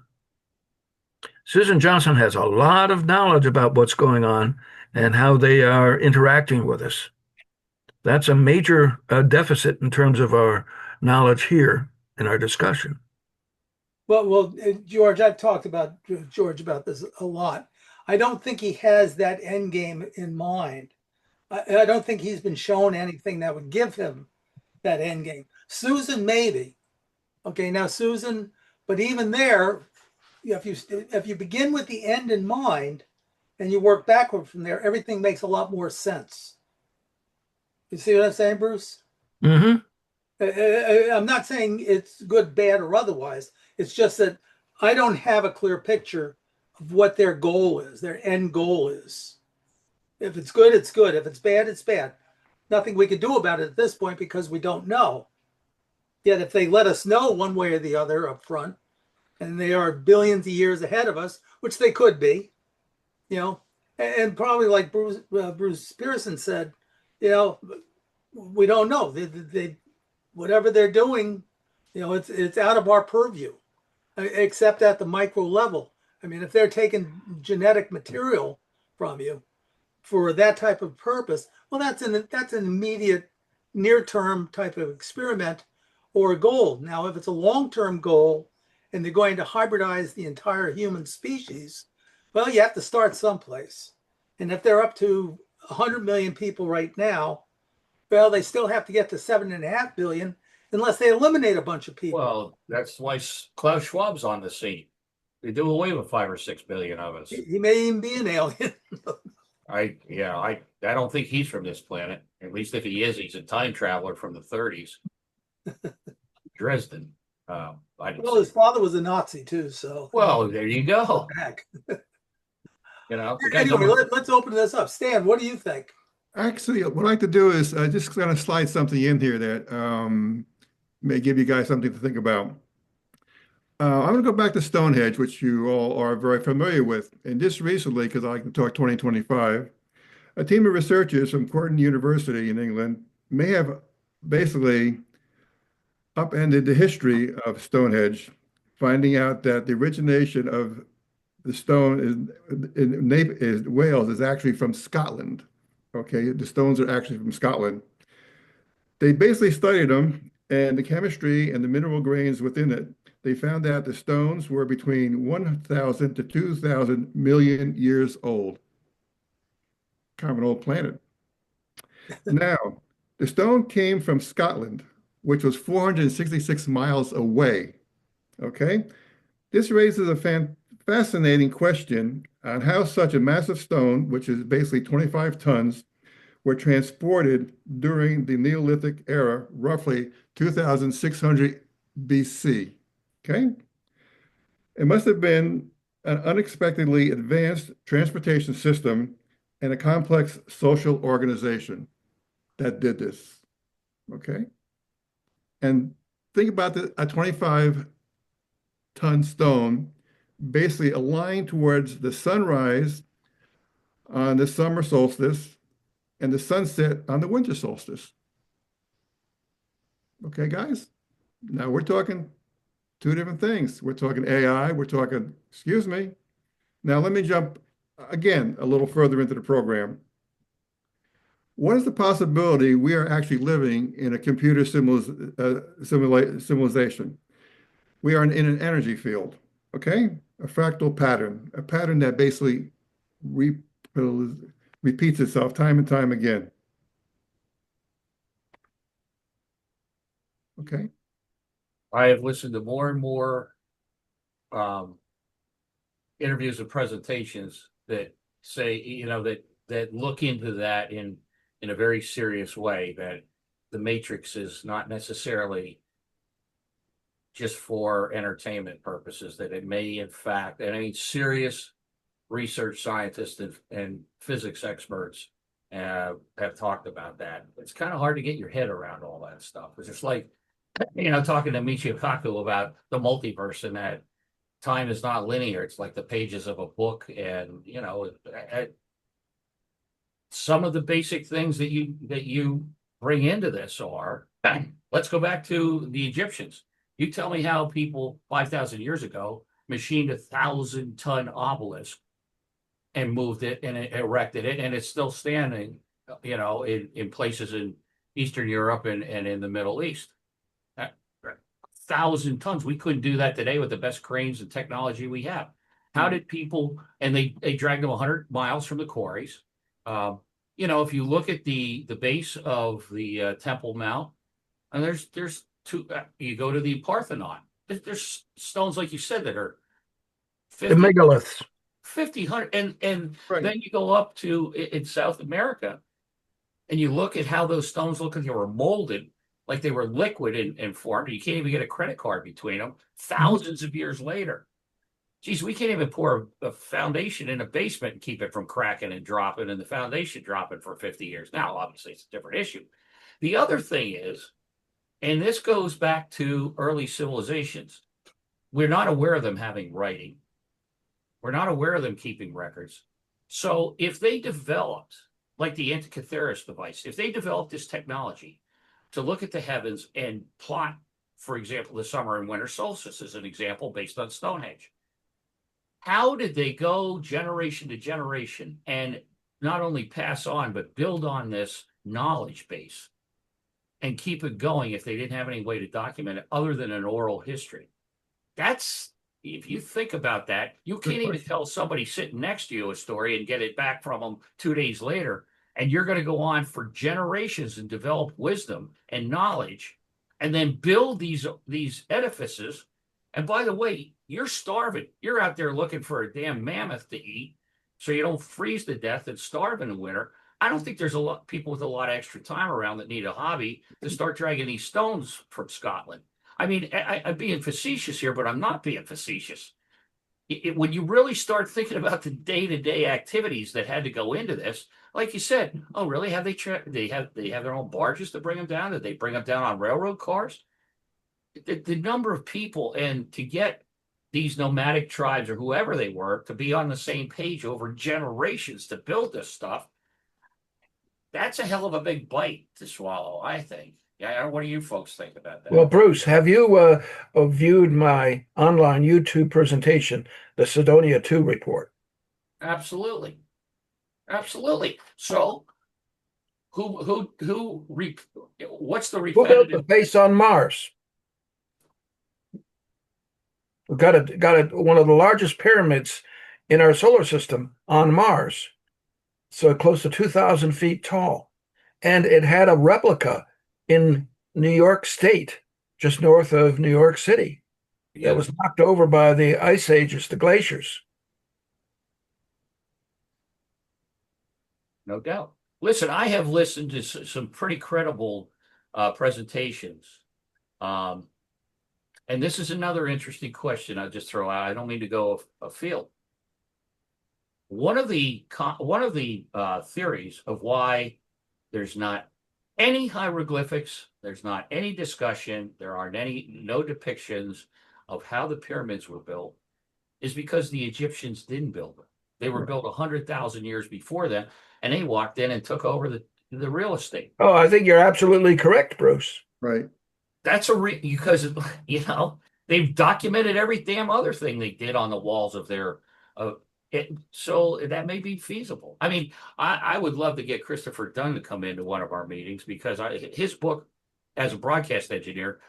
Susan Johnson has a lot of knowledge about what's going on and how they are interacting with us. That's a major deficit in terms of our knowledge here in our discussion. Well, George, I've talked about George about this a lot. I don't think he has that end game in mind. I don't think he's been shown anything that would give him that end game. Susan, maybe. Okay, now Susan, but even there, if you begin with the end in mind and you work backward from there, everything makes a lot more sense. You see what I'm saying, Bruce? Mm-hmm. I'm not saying it's good, bad, or otherwise. It's just that I don't have a clear picture of what their goal is, their end goal is. If it's good, it's good. If it's bad, it's bad. Nothing we can do about it at this point because we don't know. Yet if they let us know one way or the other up front, and they are billions of years ahead of us, which they could be, and probably like Bruce Pearson said, we don't know. They whatever they're doing, it's out of our purview, except at the micro level. I mean, if they're taking genetic material from you for that type of purpose, well, that's an immediate, near-term type of experiment or a goal. Now, if it's a long-term goal and they're going to hybridize the entire human species, well, you have to start someplace. And if they're up to 100 million people right now, well, they still have to get to 7.5 billion unless they eliminate a bunch of people. Well, that's why Klaus Schwab's on the scene. They do away with 5 or 6 billion of us. He may even be an alien. I don't think he's from this planet. At least if he is, he's a time traveler from the 30s. Dresden. Well, his father was a Nazi too, so. Well, there you go. Back. Anyway, let's open this up. Stan, what do you think? Actually, what I'd like to do is just kind of slide something in here that may give you guys something to think about. I'm going to go back to Stonehenge, which you all are very familiar with. And just recently, because I can talk 2025, a team of researchers from Curtin University in England may have basically upended the history of Stonehenge, finding out that the origination of the stone is Wales is actually from Scotland. Okay, the stones are actually from Scotland. They basically studied them and the chemistry and the mineral grains within it. They found out the stones were between 1,000 to 2,000 million years old. Kind of an old planet. Now, the stone came from Scotland, which was 466 miles away. Okay? This raises a fascinating question on how such a massive stone, which is basically 25 tons, were transported during the Neolithic era, roughly 2600 BC. Okay? It must have been an unexpectedly advanced transportation system and a complex social organization that did this. Okay? And think about a 25-ton stone basically aligned towards the sunrise on the summer solstice and the sunset on the winter solstice. Okay, guys? Now we're talking two different things. We're talking AI, we're talking, excuse me. Now let me jump again a little further into the program. What is the possibility we are actually living in a computer civilization? We are in an energy field, okay? A fractal pattern, a pattern that basically repeats itself time and time again. Okay. I have listened to more and more interviews and presentations that say, that look into that in a very serious way, that the Matrix is not necessarily just for entertainment purposes, that it may in fact, and I mean serious research scientists and physics experts have talked about that. It's kind of hard to get your head around all that stuff. It's just like, talking to Michio Kaku about the multiverse and that time is not linear. It's like the pages of a book. And, some of the basic things that you bring into this are, let's go back to the Egyptians. You tell me how people 5,000 years ago machined 1,000-ton obelisk and moved it and erected it, and it's still standing, in places in Eastern Europe and in the Middle East. 1,000 tons. We couldn't do that today with the best cranes and technology we have. How did people, and they dragged them 100 miles from the quarries. If you look at the base of the Temple Mount, and there's two, you go to the Parthenon, there's stones, like you said, that are 50, the megaliths. 50, 100, and Right. then you go up to in South America, and you look at how those stones look like they were molded, like they were liquid and formed. You can't even get a credit card between them. Thousands of years later. Geez, we can't even pour a foundation in a basement and keep it from cracking and dropping, and the foundation dropping for 50 years. Now, obviously, it's a different issue. The other thing is, and this goes back to early civilizations, we're not aware of them having writing. We're not aware of them keeping records. So if they developed, like the Antikythera device, if they developed this technology to look at the heavens and plot, for example, the summer and winter solstice as an example based on Stonehenge, how did they go generation to generation and not only pass on, but build on this knowledge base and keep it going if they didn't have any way to document it other than an oral history? That's, if you think about that, you can't even tell somebody sitting next to you a story and get it back from them 2 days later. And you're going to go on for generations and develop wisdom and knowledge and then build these edifices. And by the way, you're starving. You're out there looking for a damn mammoth to eat so you don't freeze to death and starve in the winter. I don't think there's a lot of people with a lot of extra time around that need a hobby to start dragging these stones from Scotland. I mean, I'm being facetious here, but I'm not being facetious. When you really start thinking about the day-to-day activities that had to go into this, like you said, oh, really? Have they have their own barges to bring them down? Did they bring them down on railroad cars? The number of people, and to get these nomadic tribes or whoever they were to be on the same page over generations to build this stuff, that's a hell of a big bite to swallow, I think. Yeah, what do you folks think about that? Well, Bruce, have you viewed my online YouTube presentation, the Sidonia 2 report? Absolutely. Absolutely. So What's the Who built the repetitive? base on Mars? We've got one of the largest pyramids in our solar system on Mars. So close to 2,000 feet tall. And it had a replica in New York State, just north of New York City, that was knocked over by the ice ages, the glaciers. No doubt. Listen, I have listened to some pretty credible presentations. And this is another interesting question I'll just throw out. I don't mean to go afield. One of the theories of why there's not any hieroglyphics, there's not any discussion, there aren't no depictions of how the pyramids were built, is because the Egyptians didn't build them. They were built 100,000 years before them, and they walked in and took over the real estate. Oh, I think you're absolutely correct, Bruce. Right. That's because they've documented every damn other thing they did on the walls of their so that may be feasible. I mean, I would love to get Christopher Dunn to come into one of our meetings, because his book as a broadcast engineer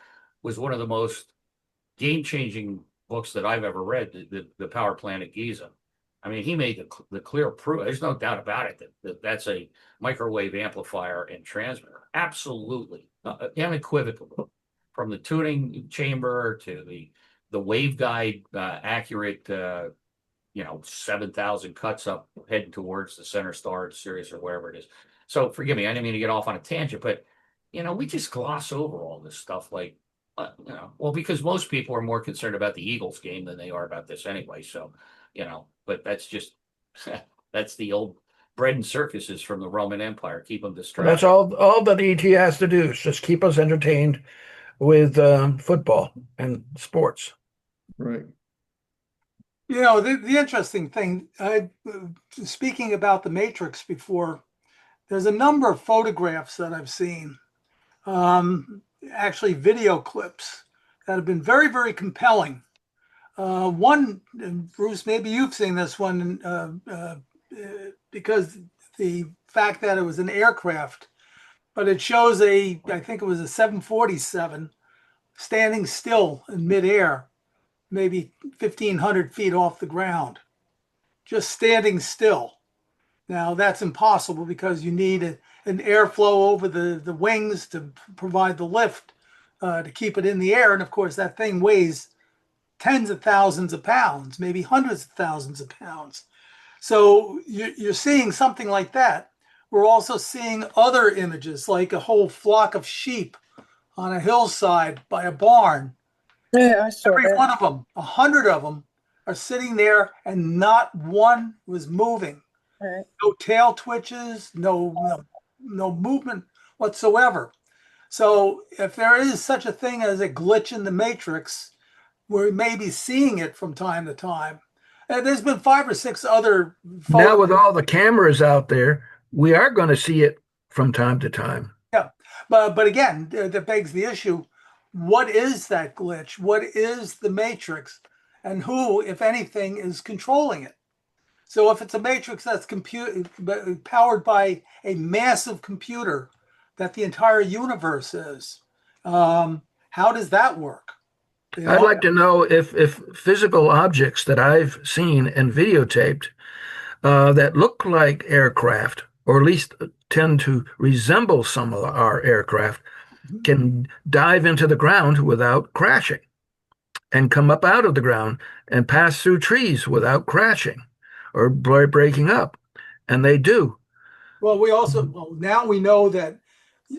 was one of the most game-changing books that I've ever read, the Power Plant at Giza. I mean, he made the clear proof. There's no doubt about it that's a microwave amplifier and transmitter. Absolutely, unequivocally, from the tuning chamber to the waveguide, accurate. 7,000 cuts up heading towards the center star at Sirius or wherever it is. So forgive me, I didn't mean to get off on a tangent, but we just gloss over all this stuff like, because most people are more concerned about the Eagles game than they are about this anyway. So, but that's just, that's the old bread and circuses from the Roman Empire. Keep them distracted. That's all that ET has to do is just keep us entertained with football and sports. Right. The interesting thing, speaking about the Matrix before, there's a number of photographs that I've seen, actually video clips that have been very, very compelling. One, Bruce, maybe you've seen this one, because the fact that it was an aircraft, but it shows I think it was a 747 standing still in midair, maybe 1,500 feet off the ground, just standing still. Now that's impossible because you need an airflow over the wings to provide the lift to keep it in the air. And of course that thing weighs tens of thousands of pounds, maybe hundreds of thousands of pounds. So you're seeing something like that. We're also seeing other images, like a whole flock of sheep on a hillside by a barn. Yeah, I saw Every that. one of them, 100 of them, are sitting there, and not one was moving. Right. No tail twitches, no movement whatsoever. So if there is such a thing as a glitch in the matrix, we may be seeing it from time to time. And there's been 5 or 6 other Now with all the cameras out there, we are going to see it from time to time. Yeah, but again, that begs the issue: what is that glitch? What is the matrix, and who, if anything, is controlling it? So if it's a matrix that's powered by a massive computer that the entire universe is, how does that work? I'd like to know if physical objects that I've seen and videotaped that look like aircraft, or at least tend to resemble some of our aircraft, can dive into the ground without crashing, and come up out of the ground and pass through trees without crashing or breaking up. And they do. Well, now we know that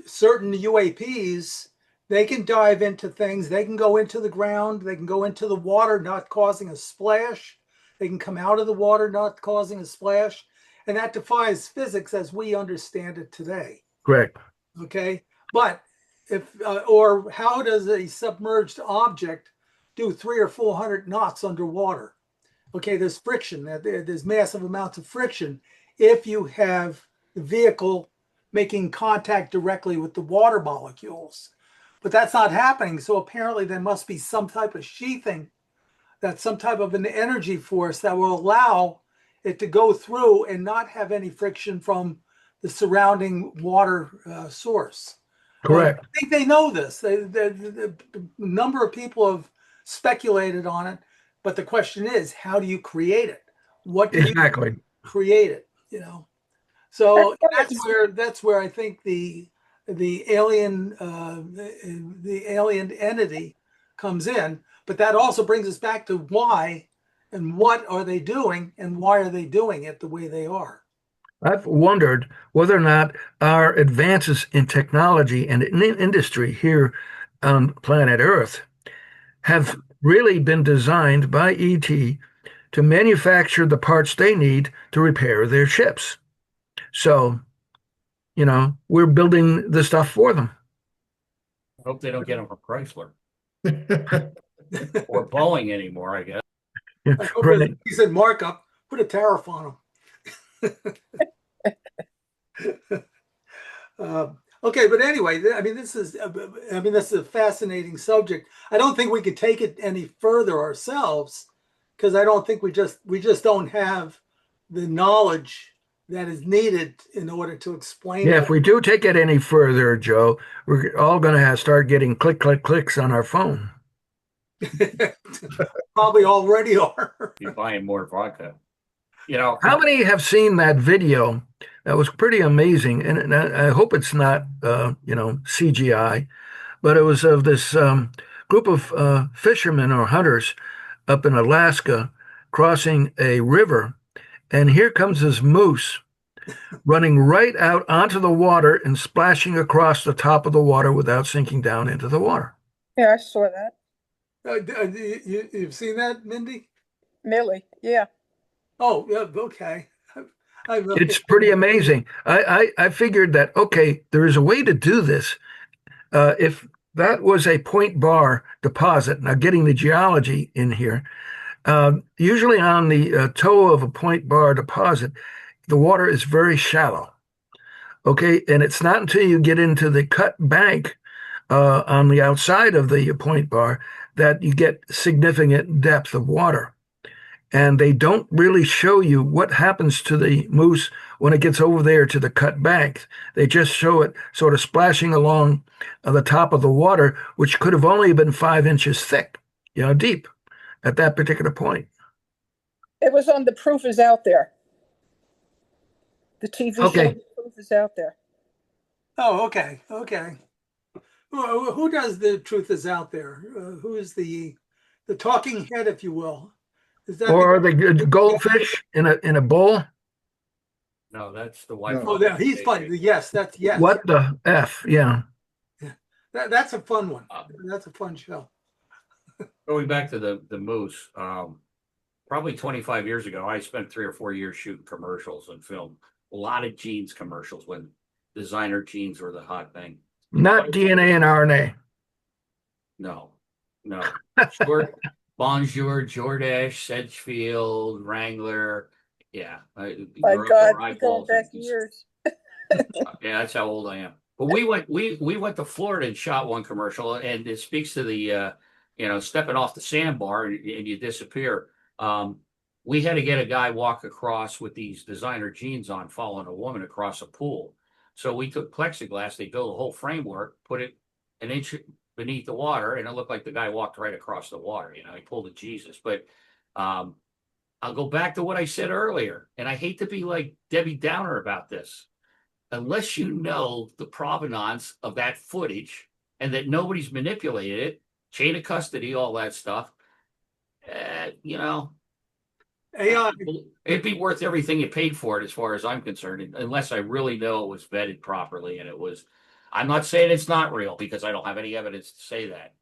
certain UAPs, they can dive into things. They can go into the ground. They can go into the water, not causing a splash. They can come out of the water, not causing a splash. And that defies physics as we understand it today. Correct. Okay. But or how does a submerged object do 300 or 400 knots underwater? Okay. There's friction. There's massive amounts of friction if you have the vehicle making contact directly with the water molecules. But that's not happening. So apparently there must be some type of sheathing, that's some type of an energy force that will allow it to go through and not have any friction from the surrounding water source. Correct. I think they know this. The number of people have speculated on it, but the question is, how do you create it? What can you Exactly. create it? You know, so that's where I think the alien the alien entity comes in. But that also brings us back to why and what are they doing and why are they doing it the way they are. I've wondered whether or not our advances in technology and in industry here on planet Earth have really been designed by ET to manufacture the parts they need to repair their ships. So, we're building the stuff for them. I hope they don't get them from Chrysler or Boeing anymore, I guess. I hope Right. there's a decent markup. Put a tariff on them. Okay, but anyway, I mean, this is a fascinating subject. I don't think we could take it any further ourselves because I don't think we just don't have the knowledge that is needed in order to explain Yeah, it. if we do take it any further, Joe, we're all going to start getting clicks on our phone. Probably already are. Be buying more vodka. How many have seen that video? That was pretty amazing, and I hope it's not, CGI, but it was of this group of fishermen or hunters up in Alaska crossing a river, and here comes this moose running right out onto the water and splashing across the top of the water without sinking down into the water. Yeah, I saw that. You've seen that, Mindy? Millie, yeah. Oh, yeah, okay. It's pretty amazing. I figured that, okay, there is a way to do this. If that was a point bar deposit, now getting the geology in here, usually on the toe of a point bar deposit, the water is very shallow. Okay, and it's not until you get into the cut bank on the outside of the point bar that you get significant depth of water. And they don't really show you what happens to the moose when it gets over there to the cut bank. They just show it sort of splashing along the top of the water, which could have only been 5 inches thick, deep at that particular point. It was on The Proof is Out There. The TV show Okay. The Proof is Out There. Oh, okay. Who does The Truth is Out There? Who is the talking head, if you will? Is that Or the goldfish in a bowl? No, that's the wife. Oh, yeah, he's funny. Yes. What the F? Yeah. That's a fun one. That's a fun show. Going back to the moose, probably 25 years ago, I spent 3 or 4 years shooting commercials and film a lot of jeans commercials when designer jeans were the hot thing. Not DNA and RNA. No. Bonjour, Jordache, Sedgefield, Wrangler. Yeah. My God, we're going back years. Yeah, that's how old I am. But we went to Florida and shot one commercial, and it speaks to the stepping off the sandbar and you disappear. We had to get a guy walk across with these designer jeans on, following a woman across a pool. So we took plexiglass, they built a whole framework, put it an inch beneath the water, and it looked like the guy walked right across the water. He pulled a Jesus. But I'll go back to what I said earlier, and I hate to be like Debbie Downer about this. Unless you know the provenance of that footage and that nobody's manipulated it, chain of custody, all that stuff, AI. It'd be worth everything you paid for it, as far as I'm concerned, unless I really know it was vetted properly and it was. I'm not saying it's not real because I don't have any evidence to say that.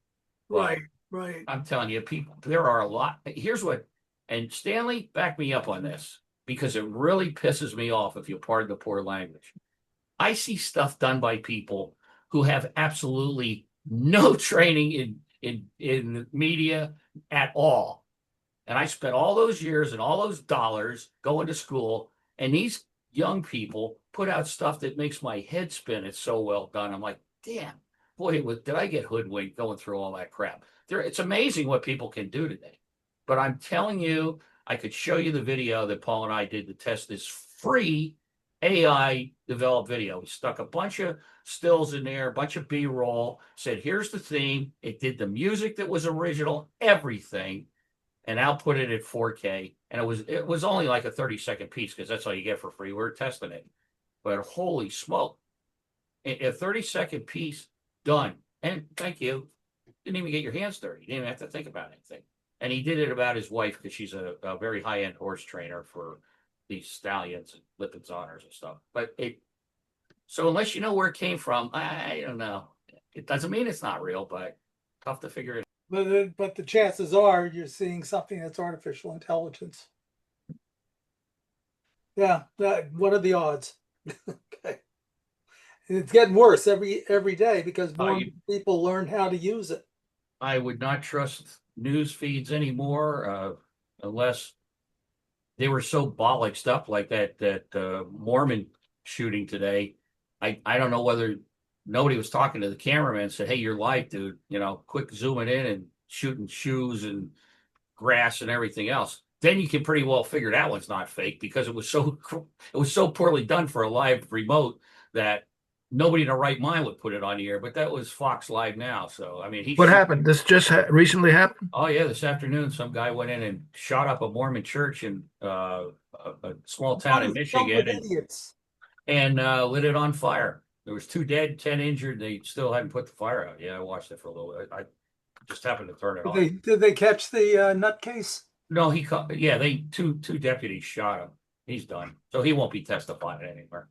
But Right. I'm telling you, people, there are a lot. Here's what, and Stanley, back me up on this because it really pisses me off, if you'll pardon the poor language. I see stuff done by people who have absolutely no training in media at all. And I spent all those years and all those dollars going to school, and these young people put out stuff that makes my head spin. It's so well done. I'm like, damn, boy, did I get hoodwinked going through all that crap. It's amazing what people can do today. But I'm telling you, I could show you the video that Paul and I did to test this free AI developed video. He stuck a bunch of stills in there, a bunch of B-roll, said, here's the theme. It did the music that was original, everything, and output it at 4K. And it was only like a 30-second piece because that's all you get for free. We were testing it. But holy smoke. A 30-second piece done. And thank you. Didn't even get your hands dirty. You didn't even have to think about anything. And he did it about his wife because she's a very high-end horse trainer for these stallions and Lipizzaners and stuff. But so unless you know where it came from, I don't know. It doesn't mean it's not real, but tough to figure it out. But the chances are you're seeing something that's artificial intelligence. Yeah, what are the odds? Okay. And it's getting worse every day because more people learn how to use it. I would not trust news feeds anymore unless they were so bollocksed up like that Mormon shooting today. I don't know whether nobody was talking to the cameraman and said, hey, you're live, dude. Quick zooming in and shooting shoes and grass and everything else. Then you can pretty well figure that one's not fake because it was so poorly done for a live remote that nobody in their right mind would put it on the air. But that was Fox Live Now. So, I mean, What happened? This just recently happened? Oh, yeah. This afternoon, some guy went in and shot up a Mormon church in a small town in Michigan and lit it on fire. There was 2 dead, 10 injured. They still hadn't put the fire out. Yeah, I watched it for a little bit. I just happened to turn it on. Did they catch the nutcase? No, two deputies shot him. He's done. So he won't be testifying anymore.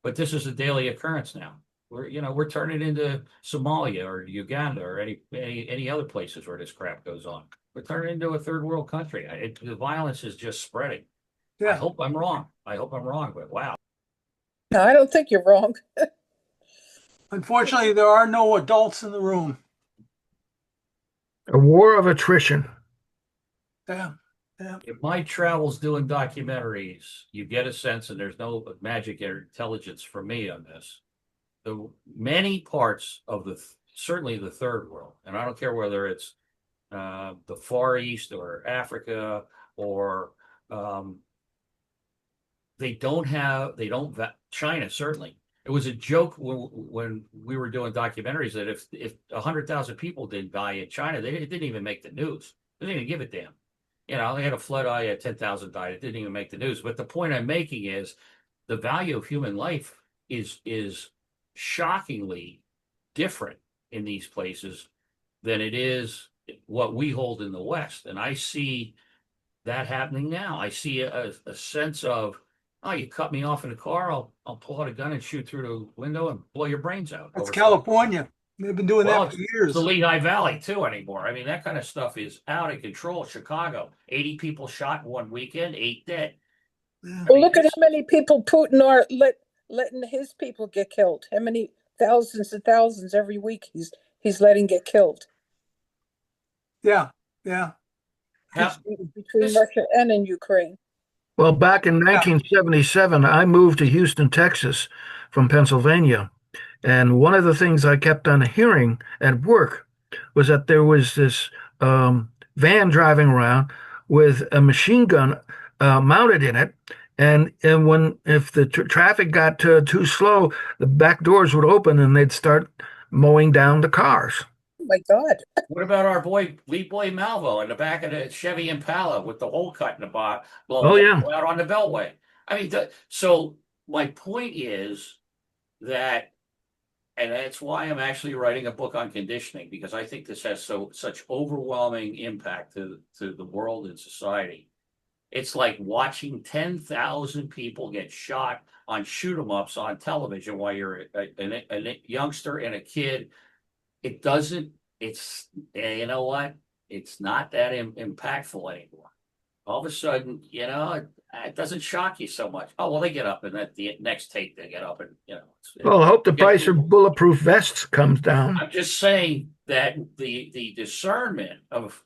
But this is a daily occurrence now. We're turning into Somalia or Uganda or any other places where this crap goes on. We're turning into a third world country. The violence is just spreading. Yeah. I hope I'm wrong. But wow. No, I don't think you're wrong. Unfortunately, there are no adults in the room. A war of attrition. Yeah. In my travels doing documentaries, you get a sense, and there's no magic or intelligence for me on this. The many parts of certainly the third world, and I don't care whether it's the Far East or Africa or China, certainly. It was a joke when we were doing documentaries that if 100,000 people didn't die in China, it didn't even make the news. They didn't even give a damn. They had a flood. 10,000 died. It didn't even make the news. But the point I'm making is the value of human life is shockingly different in these places than it is what we hold in the West. And I see that happening now. I see a sense of, oh, you cut me off in a car, I'll pull out a gun and shoot through the window and blow your brains out. That's California. They've been doing that for years. It's the Lehigh Valley too anymore. I mean, that kind of stuff is out of control. Chicago, 80 people shot in one weekend, 8 dead. Yeah. Well, look at how many people Putin are letting his people get killed. How many thousands and thousands every week he's letting get killed. Yeah. Between Russia and in Ukraine. Well, back in 1977, I moved to Houston, Texas from Pennsylvania. And one of the things I kept on hearing at work was that there was this van driving around with a machine gun mounted in it. And if the traffic got too slow, the back doors would open and they'd start mowing down the cars. Oh my God. What about our lead boy Malvo in the back of the Chevy Impala with the hole cut in the bottom, out on the Beltway? I mean, so my point is that, and that's why I'm actually writing a book on conditioning, because I think this has such overwhelming impact to the world and society. It's like watching 10,000 people get shot on shoot 'em ups on television while you're a youngster and a kid. You know what? It's not that impactful anymore. All of a sudden, it doesn't shock you so much. Oh, well, they get up and at the next take, they get up and, Well, I hope the price of bulletproof vests comes down. I'm just saying that the discernment of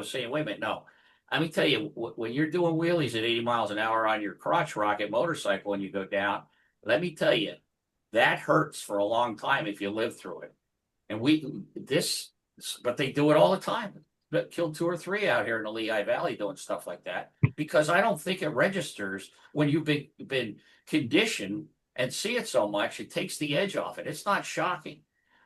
saying, wait a minute, no. Let me tell you, when you're doing wheelies at 80 miles an hour on your crotch rocket motorcycle and you go down, let me tell you, that hurts for a long time if you live through it. And but they do it all the time. killed 2 or 3 out here in the Lehigh Valley doing stuff like that, because I don't think it registers when you've been conditioned and see it so much. It takes the edge off it. It's not shocking.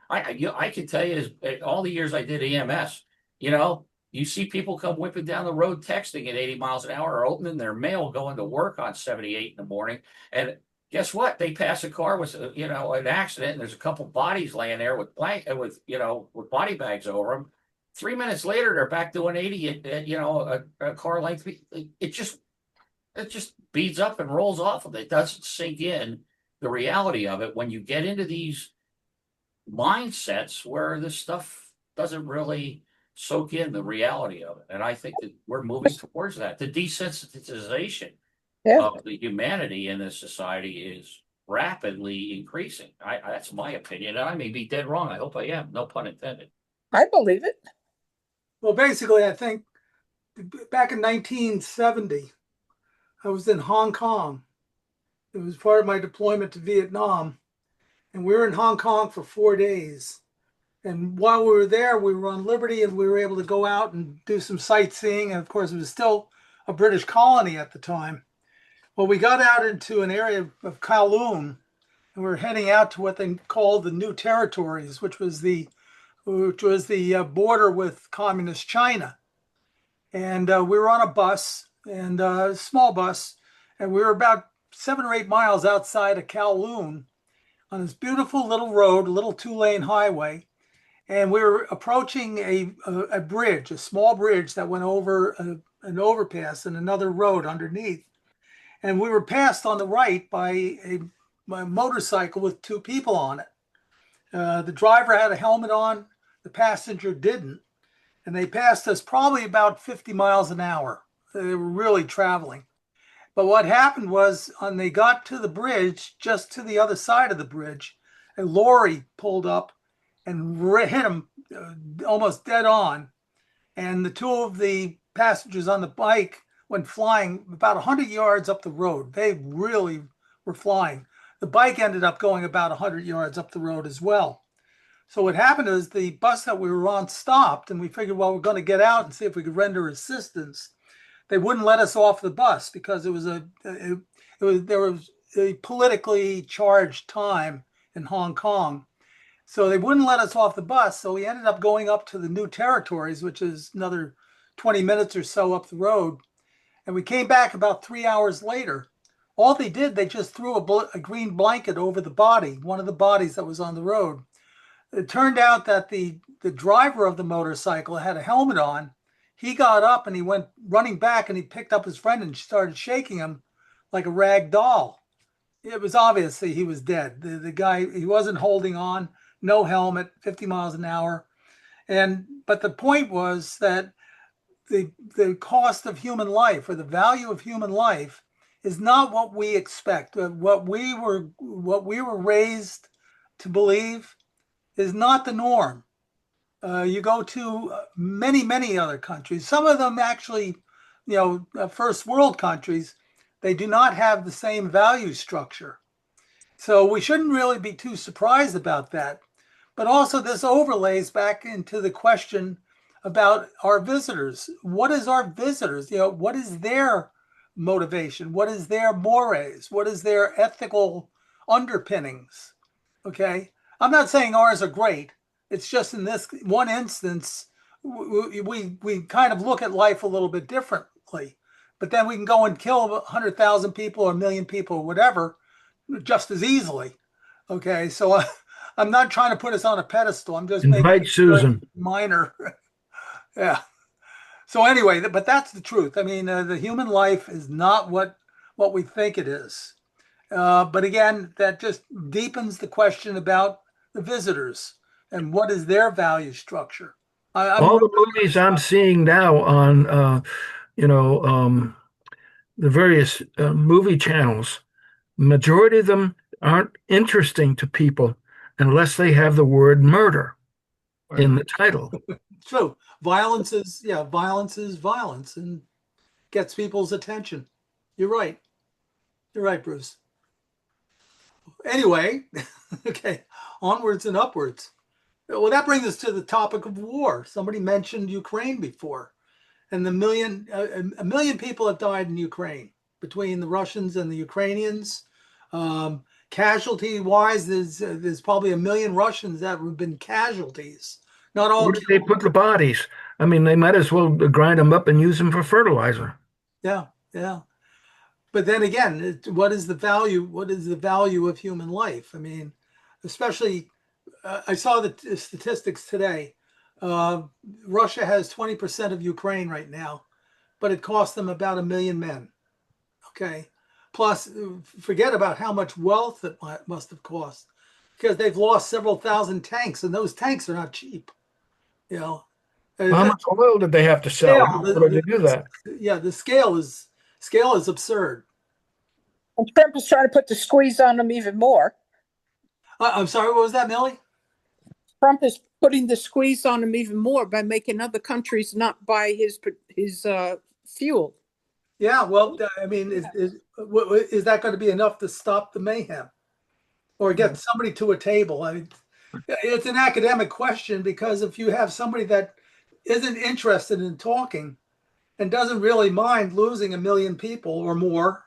I can tell you, all the years I did EMS, you see people come whipping down the road texting at 80 miles an hour or opening their mail going to work on 78 in the morning. And guess what? They pass a car with, an accident, and there's a couple bodies laying there with with body bags over them. 3 minutes later, they're back doing 80 at a car length. It just beads up and rolls off of it. It doesn't sink in the reality of it when you get into these mindsets where this stuff doesn't really soak in the reality of it. And I think that we're moving towards that. The desensitization of the humanity in this society is rapidly increasing. That's my opinion. And I may be dead wrong. I hope I am. No pun intended. I believe it. Well, basically, I think back in 1970, I was in Hong Kong. It was part of my deployment to Vietnam. And we were in Hong Kong for 4 days. And while we were there, we were on liberty and we were able to go out and do some sightseeing. And of course, it was still a British colony at the time. Well, we got out into an area of Kowloon, and we were heading out to what they called the New Territories, which was the border with communist China. And we were on a bus, and a small bus, and we were about 7 or 8 miles outside of Kowloon on this beautiful little road, a little 2-lane highway. And we were approaching a bridge, a small bridge that went over an overpass and another road underneath. And we were passed on the right by a motorcycle with 2 people on it. The driver had a helmet on, the passenger didn't. And they passed us probably about 50 miles an hour. They were really traveling. But what happened was when they got to the bridge, just to the other side of the bridge, a lorry pulled up and hit them almost dead on. And the 2 of the passengers on the bike went flying about 100 yards up the road. They really were flying. The bike ended up going about 100 yards up the road as well. So what happened is the bus that we were on stopped, and we figured, well, we're going to get out and see if we could render assistance. They wouldn't let us off the bus because there was a politically charged time in Hong Kong. So they wouldn't let us off the bus. So we ended up going up to the New Territories, which is another 20 minutes or so up the road. And we came back about 3 hours later. All they did, they just threw a green blanket over the body, one of the bodies that was on the road. It turned out that the driver of the motorcycle had a helmet on. He got up and he went running back, and he picked up his friend and started shaking him like a rag doll. It was obviously he was dead. The guy, he wasn't holding on, no helmet, 50 miles an hour. But the point was that the cost of human life, or the value of human life, is not what we expect. What we were raised to believe is not the norm. You go to many other countries, some of them actually, first world countries, they do not have the same value structure. So we shouldn't really be too surprised about that. But also this overlays back into the question about our visitors. What is our visitors? What is their motivation? What is their mores? What is their ethical underpinnings? Okay. I'm not saying ours are great. It's just in this one instance, we kind of look at life a little bit differently. But then we can go and kill 100,000 people or 1 million people or whatever just as easily. Okay, so I'm not trying to put us on a pedestal. I'm just Invite Susan. Minor. Yeah. So anyway, but that's the truth. I mean, the human life is not what we think it is. But again, that just deepens the question about the visitors and what is their value structure. All the movies I'm seeing now on, the various movie channels, majority of them aren't interesting to people unless they have the word murder in the title. True. Violence is violence and gets people's attention. You're right. You're right, Bruce. Anyway, okay, onwards and upwards. Well, that brings us to the topic of war. Somebody mentioned Ukraine before, and a million people have died in Ukraine between the Russians and the Ukrainians. Casualty wise, there's probably a million Russians that have been casualties. Not all Where did they killed. put the bodies? I mean, they might as well grind them up and use them for fertilizer. Yeah, yeah. But then again, what is the value? What is the value of human life? I mean, especially, I saw the statistics today. Uh, Russia has 20% of Ukraine right now, but it cost them about a million men. Okay. Plus, forget about how much wealth it must have cost, because they've lost several thousand tanks, and those tanks are not cheap. You know, How much oil did they have to sell in order to do that? yeah, the scale is absurd. And Trump is trying to put the squeeze on them even more. I'm sorry, what was that, Millie? Trump is putting the squeeze on them even more by making other countries not buy his fuel. Yeah, well, I mean, is that going to be enough to stop the mayhem or get somebody to a table? I mean, it's an academic question, because if you have somebody that isn't interested in talking and doesn't really mind losing a million people or more,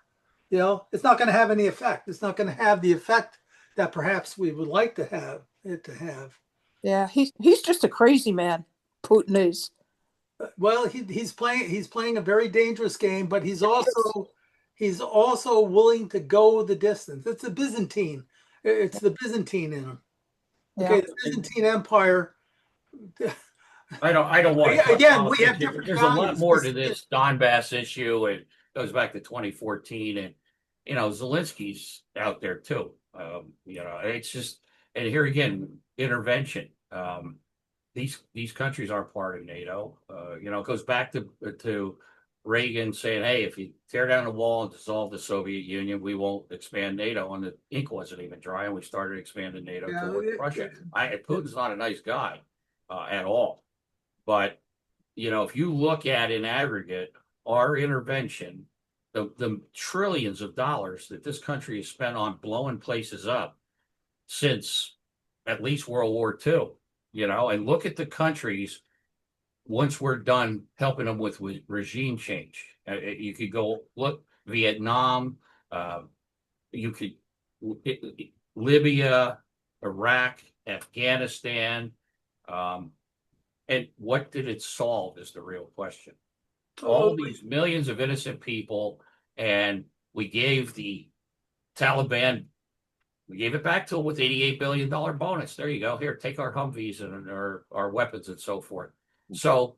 it's not going to have any effect. It's not going to have the effect that perhaps we would like to have it to have. Yeah, he's just a crazy man. Putin is. Well, he's playing a very dangerous game, but he's also willing to go the distance. It's the Byzantine in him. Okay, Yeah. the Byzantine Empire. I don't want to talk Again, we politics have here, but different there's a lot values. more to this Donbass issue. It goes back to 2014, and Zelensky's out there too. It's just, and here again, intervention. These countries aren't part of NATO. It goes back to Reagan saying, "Hey, if you tear down the wall and dissolve the Soviet Union, we won't expand NATO." And the ink wasn't even dry, and we started expanding NATO towards Russia. Putin's not a nice guy at all. But, if you look at in aggregate, our intervention, the trillions of dollars that this country has spent on blowing places up since at least World War II, and look at the countries once we're done helping them with regime change. You could go look Vietnam, you could Libya, Iraq, Afghanistan. And what did it solve is the real question. All these millions of innocent people, and we gave the Taliban, we gave it back to them with $88 billion bonus. There you go. Here, take our Humvees and our weapons and so forth. So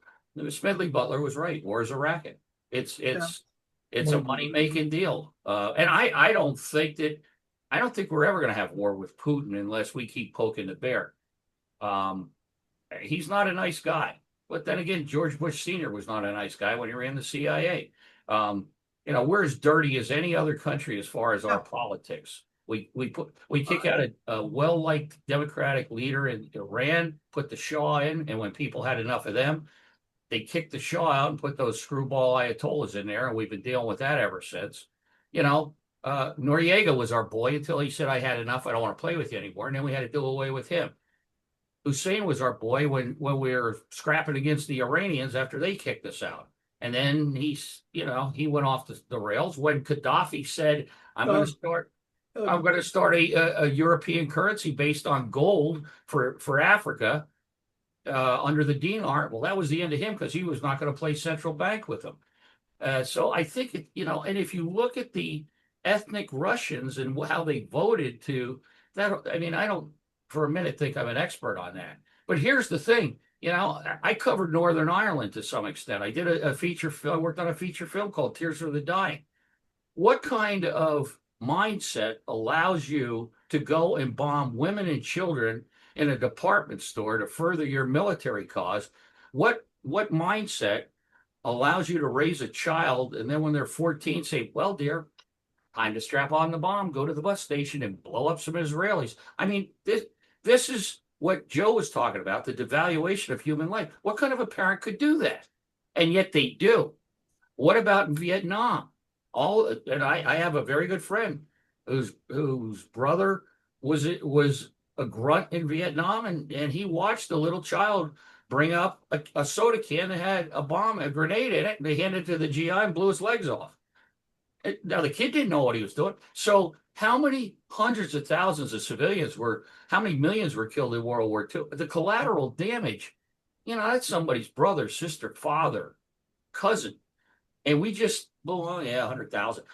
Smedley Butler was right. War is a racket. It's a money-making deal. And I don't think we're ever going to have war with Putin unless we keep poking the bear. He's not a nice guy. But then again, George Bush Sr. was not a nice guy when he ran the CIA. We're as dirty as any other country as far as our politics. We kick out a well-liked Democratic leader in Iran, put the Shah in, and when people had enough of them, they kicked the Shah out and put those screwball Ayatollahs in there, and we've been dealing with that ever since. Noriega was our boy until he said, "I had enough. I don't want to play with you anymore," and then we had to do away with him. Hussein was our boy when we were scrapping against the Iranians after they kicked us out. And then he went off the rails when Gaddafi said, I'm going to start a European currency based on gold for Africa under the dinar. Well, that was the end of him, because he was not going to play central bank with them. So I think, and if you look at the ethnic Russians and how they voted to that, I mean, I don't for a minute think I'm an expert on that. But here's the thing, I covered Northern Ireland to some extent. I did a feature film, worked on a feature film called Tears for the Dying. What kind of mindset allows you to go and bomb women and children in a department store to further your military cause? What mindset allows you to raise a child and then when they're 14 say, well, dear, time to strap on the bomb, go to the bus station and blow up some Israelis? I mean, this is what Joe was talking about, the devaluation of human life. What kind of a parent could do that? And yet they do. What about in Vietnam? I have a very good friend whose brother was a grunt in Vietnam, and he watched a little child bring up a soda can that had a bomb, a grenade in it, and they handed it to the GI and blew his legs off. Now the kid didn't know what he was doing. So how many hundreds of thousands of civilians how many millions were killed in World War II? The collateral damage, that's somebody's brother, sister, father, cousin. And we just, well, yeah, 100,000.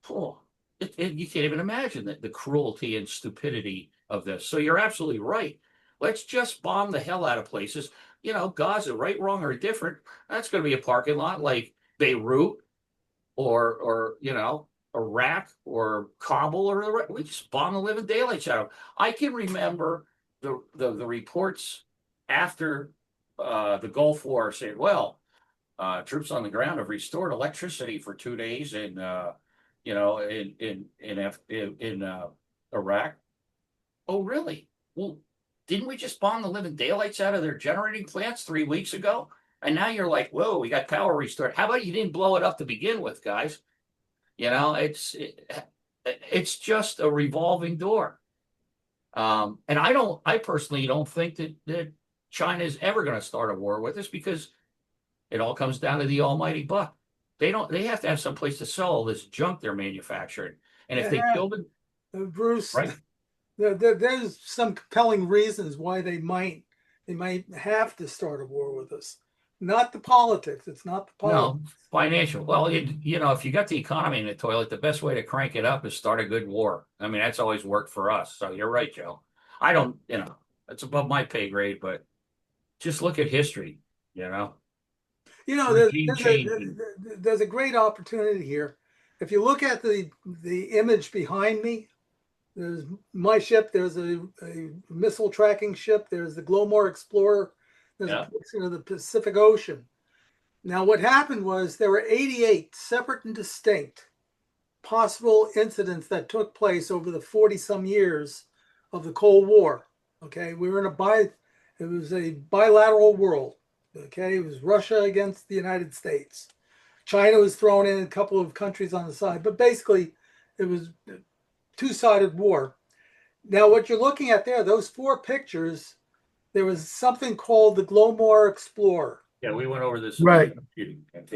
Oh, you can't even imagine the cruelty and stupidity of this. So you're absolutely right. Let's just bomb the hell out of places. Gaza, right, wrong, or different. That's going to be a parking lot like Beirut or Iraq or Kabul, or we just bomb the living daylights out of them. I can remember the reports after the Gulf War saying, well, troops on the ground have restored electricity for 2 days in Iraq. Oh, really? Well, didn't we just bomb the living daylights out of their generating plants 3 weeks ago? And now you're like, whoa, we got power restored. How about you didn't blow it up to begin with, guys? It's just a revolving door. And I personally don't think that China is ever going to start a war with us, because it all comes down to the almighty buck. They have to have some place to sell all this junk they're manufacturing. And if they killed it, Bruce, right? there's some compelling reasons why they might have to start a war with us. Not the politics. It's not the politics. No, financial. Well, if you got the economy in the toilet, the best way to crank it up is start a good war. I mean, that's always worked for us. So you're right, Joe. I don't, it's above my pay grade, but just look at history, There's a great opportunity here. If you look at the image behind me, there's my ship. There's a missile tracking ship. There's the Glomar Explorer. There's a picture of the Pacific Ocean. Now, what happened was there were 88 separate and distinct possible incidents that took place over the 40-some years of the Cold War. Okay, we were in it was a bilateral world. Okay, it was Russia against the United States. China was thrown in, a couple of countries on the side, but basically it was a two-sided war. Now, what you're looking at there, those 4 pictures, there was something called the Glomar Explorer. Yeah, we went over this. Right.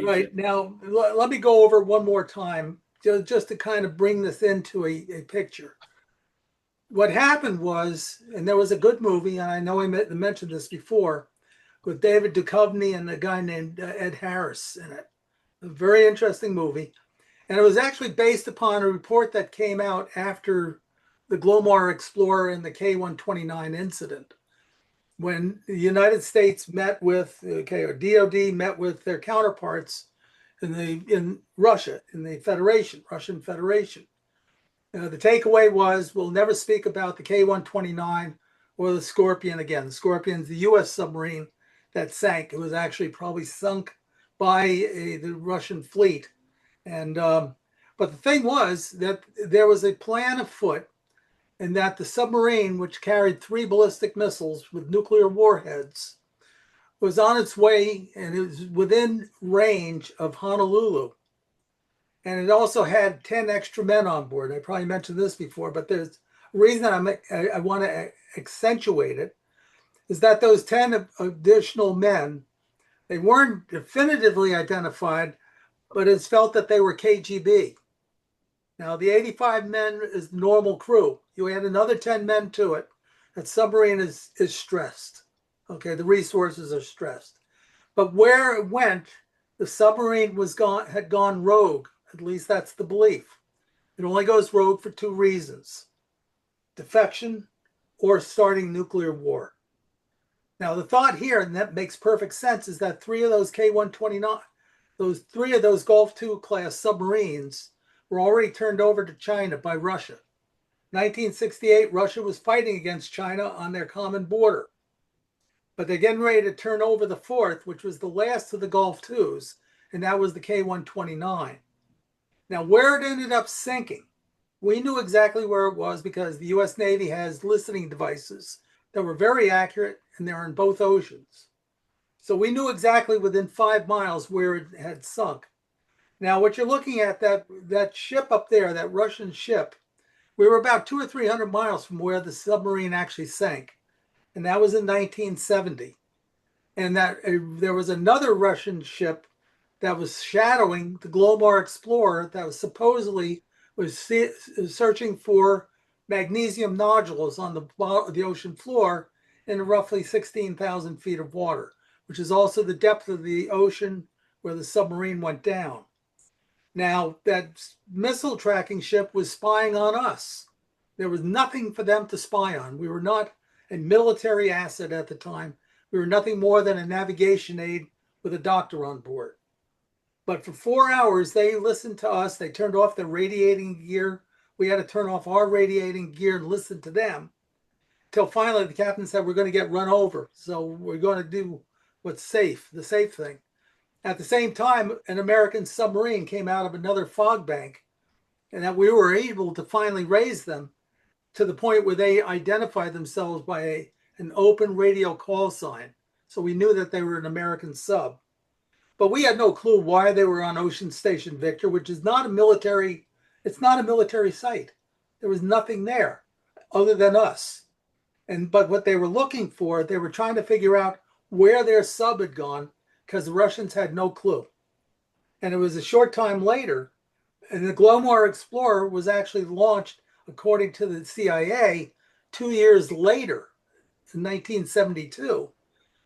Right. Now, let me go over one more time, just to kind of bring this into a picture. What happened was, and there was a good movie, and I know I mentioned this before, with David Duchovny and a guy named Ed Harris in it. A very interesting movie. And it was actually based upon a report that came out after the Glomar Explorer and the K-129 incident, when the United States met with, or DOD met with their counterparts in Russia, in the Russian Federation. The takeaway was, we'll never speak about the K-129 or the Scorpion again. The Scorpion's the U.S. submarine that sank. It was actually probably sunk by the Russian fleet. And but the thing was that there was a plan afoot, and that the submarine, which carried 3 ballistic missiles with nuclear warheads, was on its way, and it was within range of Honolulu. And it also had 10 extra men on board. I probably mentioned this before, but there's a reason I want to accentuate it, is that those 10 additional men, they weren't definitively identified, but it's felt that they were KGB. Now, the 85 men is normal crew. You add another 10 men to it. That submarine is stressed. Okay, the resources are stressed. But where it went, the submarine had gone rogue. At least that's the belief. It only goes rogue for 2 reasons: defection or starting nuclear war. Now, the thought here, and that makes perfect sense, is that 3 of those K-129, 3 of those Gulf II class submarines were already turned over to China by Russia. 1968, Russia was fighting against China on their common border. But they're getting ready to turn over the 4th, which was the last of the Gulf IIs, and that was the K-129. Now, where it ended up sinking, we knew exactly where it was, because the U.S. Navy has listening devices that were very accurate, and they're in both oceans. So we knew exactly within 5 miles where it had sunk. Now, what you're looking at, that ship up there, that Russian ship, We were about 200 or 300 miles from where the submarine actually sank, and that was in 1970. And that there was another Russian ship that was shadowing the Glomar Explorer that was supposedly searching for magnesium nodules on the ocean floor in roughly 16,000 feet of water, which is also the depth of the ocean where the submarine went down. Now, that missile tracking ship was spying on us. There was nothing for them to spy on. We were not a military asset at the time. We were nothing more than a navigation aid with a doctor on board. But for 4 hours, they listened to us. They turned off their radiating gear. We had to turn off our radiating gear and listen to them. Till finally the captain said, we're going to get run over. So we're going to do what's safe, the safe thing. At the same time, an American submarine came out of another fog bank, and that we were able to finally raise them to the point where they identified themselves by an open radio call sign. So we knew that they were an American sub. But we had no clue why they were on Ocean Station Victor, which is not a military, it's not a military site. There was nothing there other than us. But what they were looking for, they were trying to figure out where their sub had gone, because the Russians had no clue. And it was a short time later, and the Glomar Explorer was actually launched, according to the CIA, 2 years later, in 1972.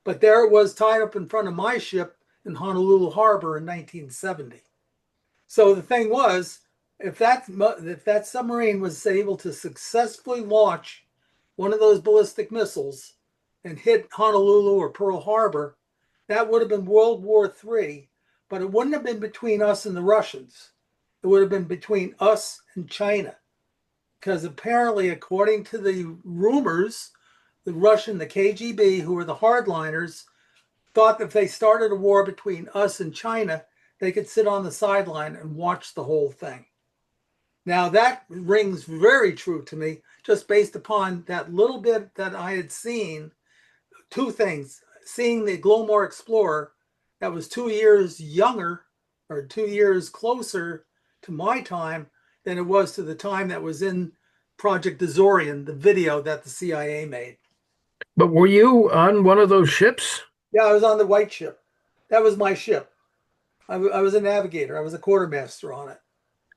But there it was tied up in front of my ship in Honolulu Harbor in 1970. So the thing was, if that submarine was able to successfully launch one of those ballistic missiles and hit Honolulu or Pearl Harbor, that would have been World War III, but it wouldn't have been between us and the Russians. It would have been between us and China. Because apparently, according to the rumors, the KGB, who were the hardliners, thought that if they started a war between us and China, they could sit on the sideline and watch the whole thing. Now, that rings very true to me, just based upon that little bit that I had seen. Two things. Seeing the Glomar Explorer that was 2 years younger or 2 years closer to my time than it was to the time that was in Project Azorian, the video that the CIA made. But were you on one of those ships? Yeah, I was on the white ship. That was my ship. I was a navigator. I was a quartermaster on it.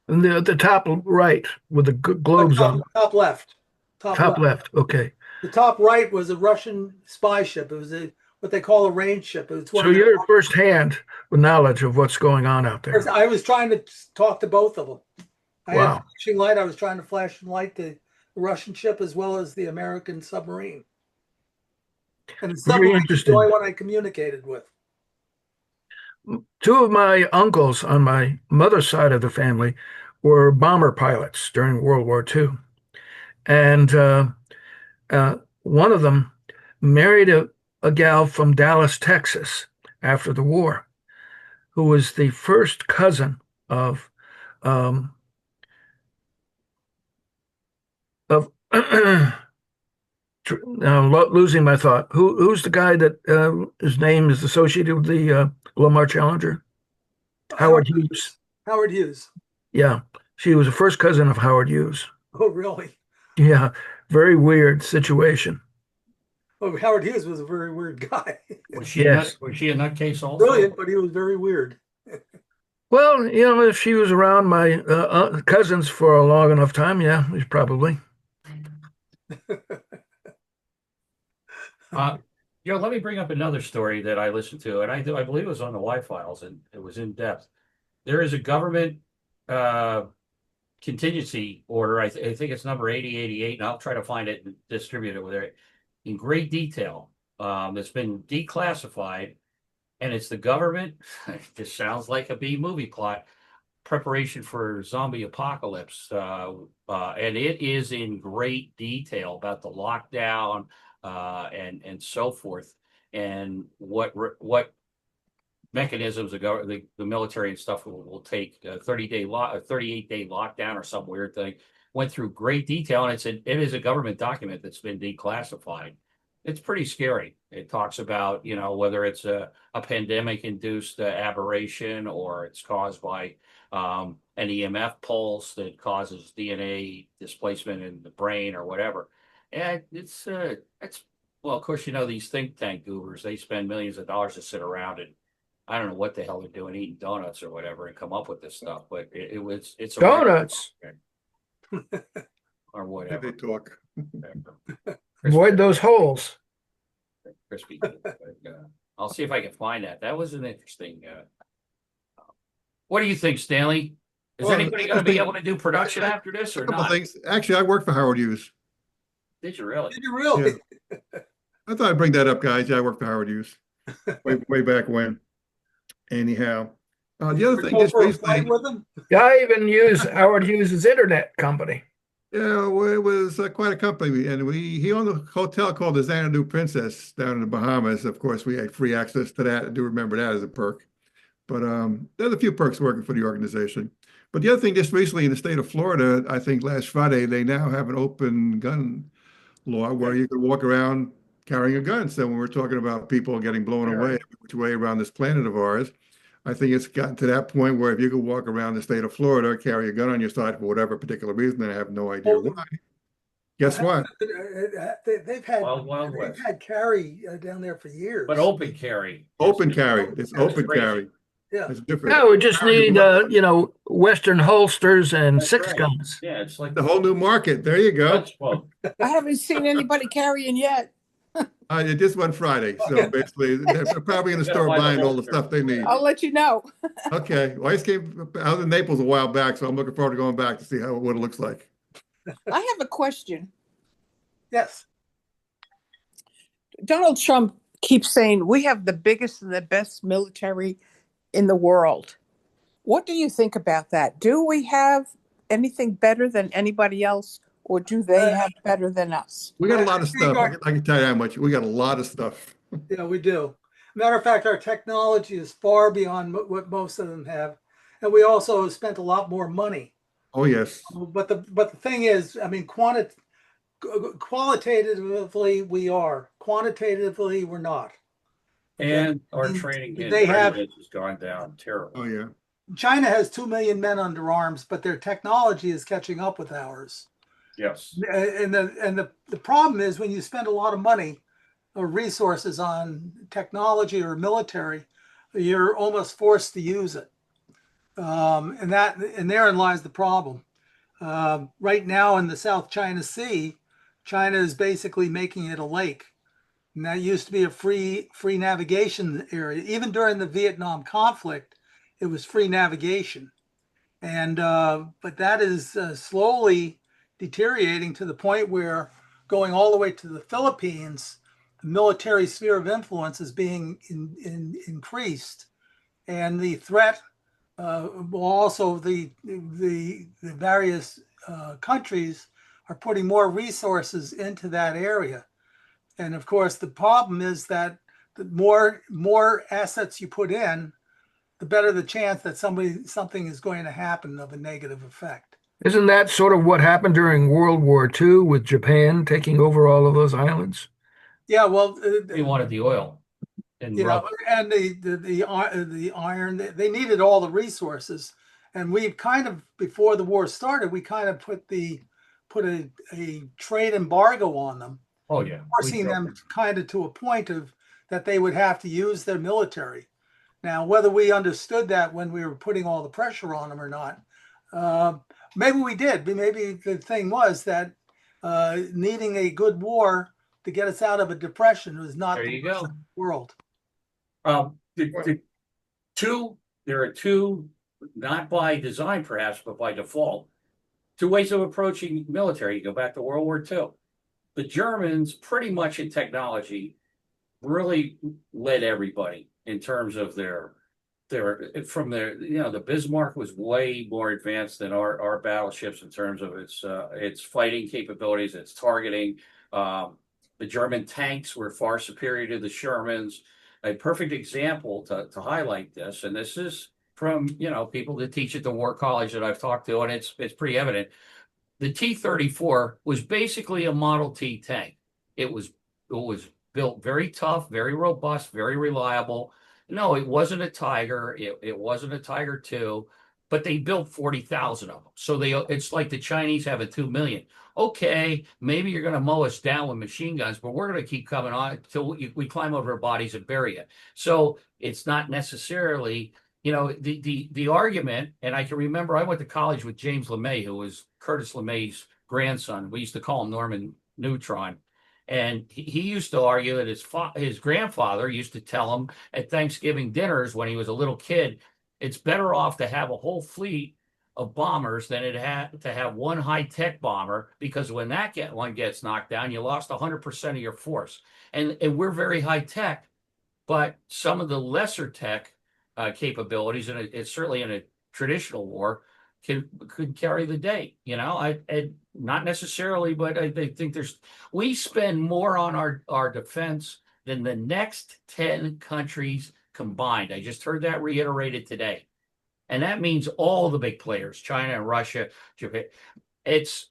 And the top right with the globes on. Top left. Top left. Okay. The top right was a Russian spy ship. It was what they call a range ship. It was So you're firsthand with knowledge of what's going on out there. I was trying to talk to both of them. I had Wow. flashing light. I was trying to flash light to the Russian ship as well as the American submarine. And the submarine was the only one I communicated with. Two of my uncles on my mother's side of the family were bomber pilots during World War II. And one of them married a gal from Dallas, Texas, after the war, who was the first cousin of now losing my thought. Who's the guy that his name is associated with the Glomar Challenger? Howard Hughes. Howard Hughes. Yeah, she was a first cousin of Howard Hughes. Oh, really? Yeah, very weird situation. Oh, Howard Hughes was a very weird guy. Was she Yes. was she a nutcase also? Brilliant, but he was very weird. Well, if she was around my cousins for a long enough time, yeah, probably. Let me bring up another story that I listened to, and I believe it was on the Y-Files, and it was in depth. There is a government contingency order. I think it's number 8088, and I'll try to find it and distribute it with it in great detail. It's been declassified, and it's the government. This sounds like a B movie plot. Preparation for zombie apocalypse, and it is in great detail about the lockdown and so forth, and what mechanisms the military and stuff will take. 38-day lockdown or some weird thing. Went through great detail, and it is a government document that's been declassified. It's pretty scary. It talks about whether it's a pandemic induced aberration or it's caused by an EMF pulse that causes DNA displacement in the brain or whatever. And it's well, of course, these think tank goobers, they spend millions of dollars to sit around and I don't know what the hell they're doing, eating donuts or whatever, and come up with this stuff. But it's a Donuts. or They whatever. talk. Avoid those holes. Crispy. But, I'll see if I can find that. That was an interesting. What do you think, Stanley? Is Well, anybody going to be able to do production after this A or couple not? things. Actually, I worked for Howard Hughes. Did you really? Did you really? I thought I'd bring that up, guys. Yeah, I worked for Howard Hughes way back when. Anyhow, the other thing, Go just for a basically, flight with them? Yeah, I even use Howard Hughes' internet company. yeah, well, it was quite a company, and he owned a hotel called the Xanadu Princess down in the Bahamas. Of course, we had free access to that. I do remember that as a perk. But there's a few perks working for the organization. But the other thing, just recently in the state of Florida, I think last Friday, they now have an open gun law where you can walk around carrying a gun. So when we're talking about people getting blown away every which way around this planet of ours, I think it's gotten to that point where if you could walk around the state of Florida, carry a gun on your side for whatever particular reason, and I have no idea why. Guess what? They've had Wild they've West. had carry down there for years. But open carry. Open carry. It's open crazy. carry. Yeah. It's different. No, we just need, Western holsters and That's six right. guns. Yeah, it's like The whole new market. There you go. Well, I haven't seen anybody carrying yet. It just went Friday, so basically they're probably in the Gotta store buy the buying all the holster. stuff they need. I'll let you know. Okay, well, I just I was in Naples a while back, so I'm looking forward to going back to see what it looks like. I have a question. Yes. Donald Trump keeps saying we have the biggest and the best military in the world. What do you think about that? Do we have anything better than anybody else, or do they have better than us? We got a lot of stuff. I can tell you how much. We got a lot of stuff. Yeah, we do. Matter of fact, our technology is far beyond what most of them have, and we also have spent a lot more money. Oh yes. But the thing is, I mean, qualitatively we are. Quantitatively, we're not. and our And training they have- has gone down terribly. Oh yeah. China has 2 million men under arms, but their technology is catching up with ours. Yes. And the problem is when you spend a lot of money or resources on technology or military, you're almost forced to use it. And therein lies the problem. Right now in the South China Sea, China is basically making it a lake. And that used to be a free navigation area. Even during the Vietnam conflict, it was free navigation. And but that is slowly deteriorating to the point where going all the way to the Philippines, the military sphere of influence is being increased, and the threat, also the various countries are putting more resources into that area. And of course, the problem is that the more assets you put in, the better the chance that something is going to happen of a negative effect. Isn't that sort of what happened during World War II with Japan taking over all of those islands? Yeah, well, They wanted the oil and yeah, rubber. and the iron. They needed all the resources, and we kind of before the war started, we kind of put a trade embargo on them, Oh yeah. forcing them kind of to a point of that they would have to use their military. Now, whether we understood that when we were putting all the pressure on them or not, maybe we did. Maybe the thing was that needing a good war to get us out of a depression was not There the you best go. in the world. There are two, not by design perhaps, but by default, two ways of approaching military. You go back to World War II. The Germans, pretty much in technology, really led everybody in terms of their the Bismarck was way more advanced than our battleships in terms of its fighting capabilities, its targeting. The German tanks were far superior to the Shermans. A perfect example to highlight this, and this is from people that teach at the War College that I've talked to, and it's pretty evident. The T-34 was basically a Model T tank. It was built very tough, very robust, very reliable. No, it wasn't a Tiger. It wasn't a Tiger II. but they built 40,000 of them. So it's like the Chinese having 2 million. Okay, maybe you're going to mow us down with machine guns, but we're going to keep coming on until we climb over our bodies and bury you. So it's not necessarily, the argument. And I can remember I went to college with James LeMay, who was Curtis LeMay's grandson. We used to call him Norman Neutron. And he used to argue that his grandfather used to tell him at Thanksgiving dinners when he was a little kid, it's better off to have a whole fleet of bombers than it had to have one high-tech bomber, because when one gets knocked down, you lost 100% of your force. And we're very high-tech, but some of the lesser tech capabilities, and it's certainly in a traditional war, could carry the day. I not necessarily, but I think we spend more on our defense than the next 10 countries combined. I just heard that reiterated today. And that means all the big players, China and Russia, Japan. It's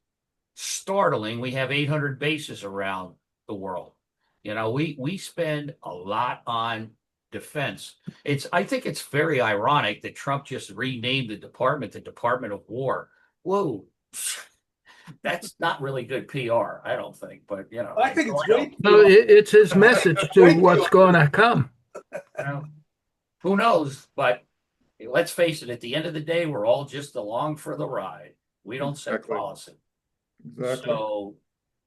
startling. We have 800 bases around the world. We spend a lot on defense. I think it's very ironic that Trump just renamed the Department of War. Whoa. That's not really good PR, I don't think, but I think it's great. No, it's his message to what's going to come. Who knows? But let's face it, at the end of the day, we're all just along for the ride. We don't set policy. Exactly. So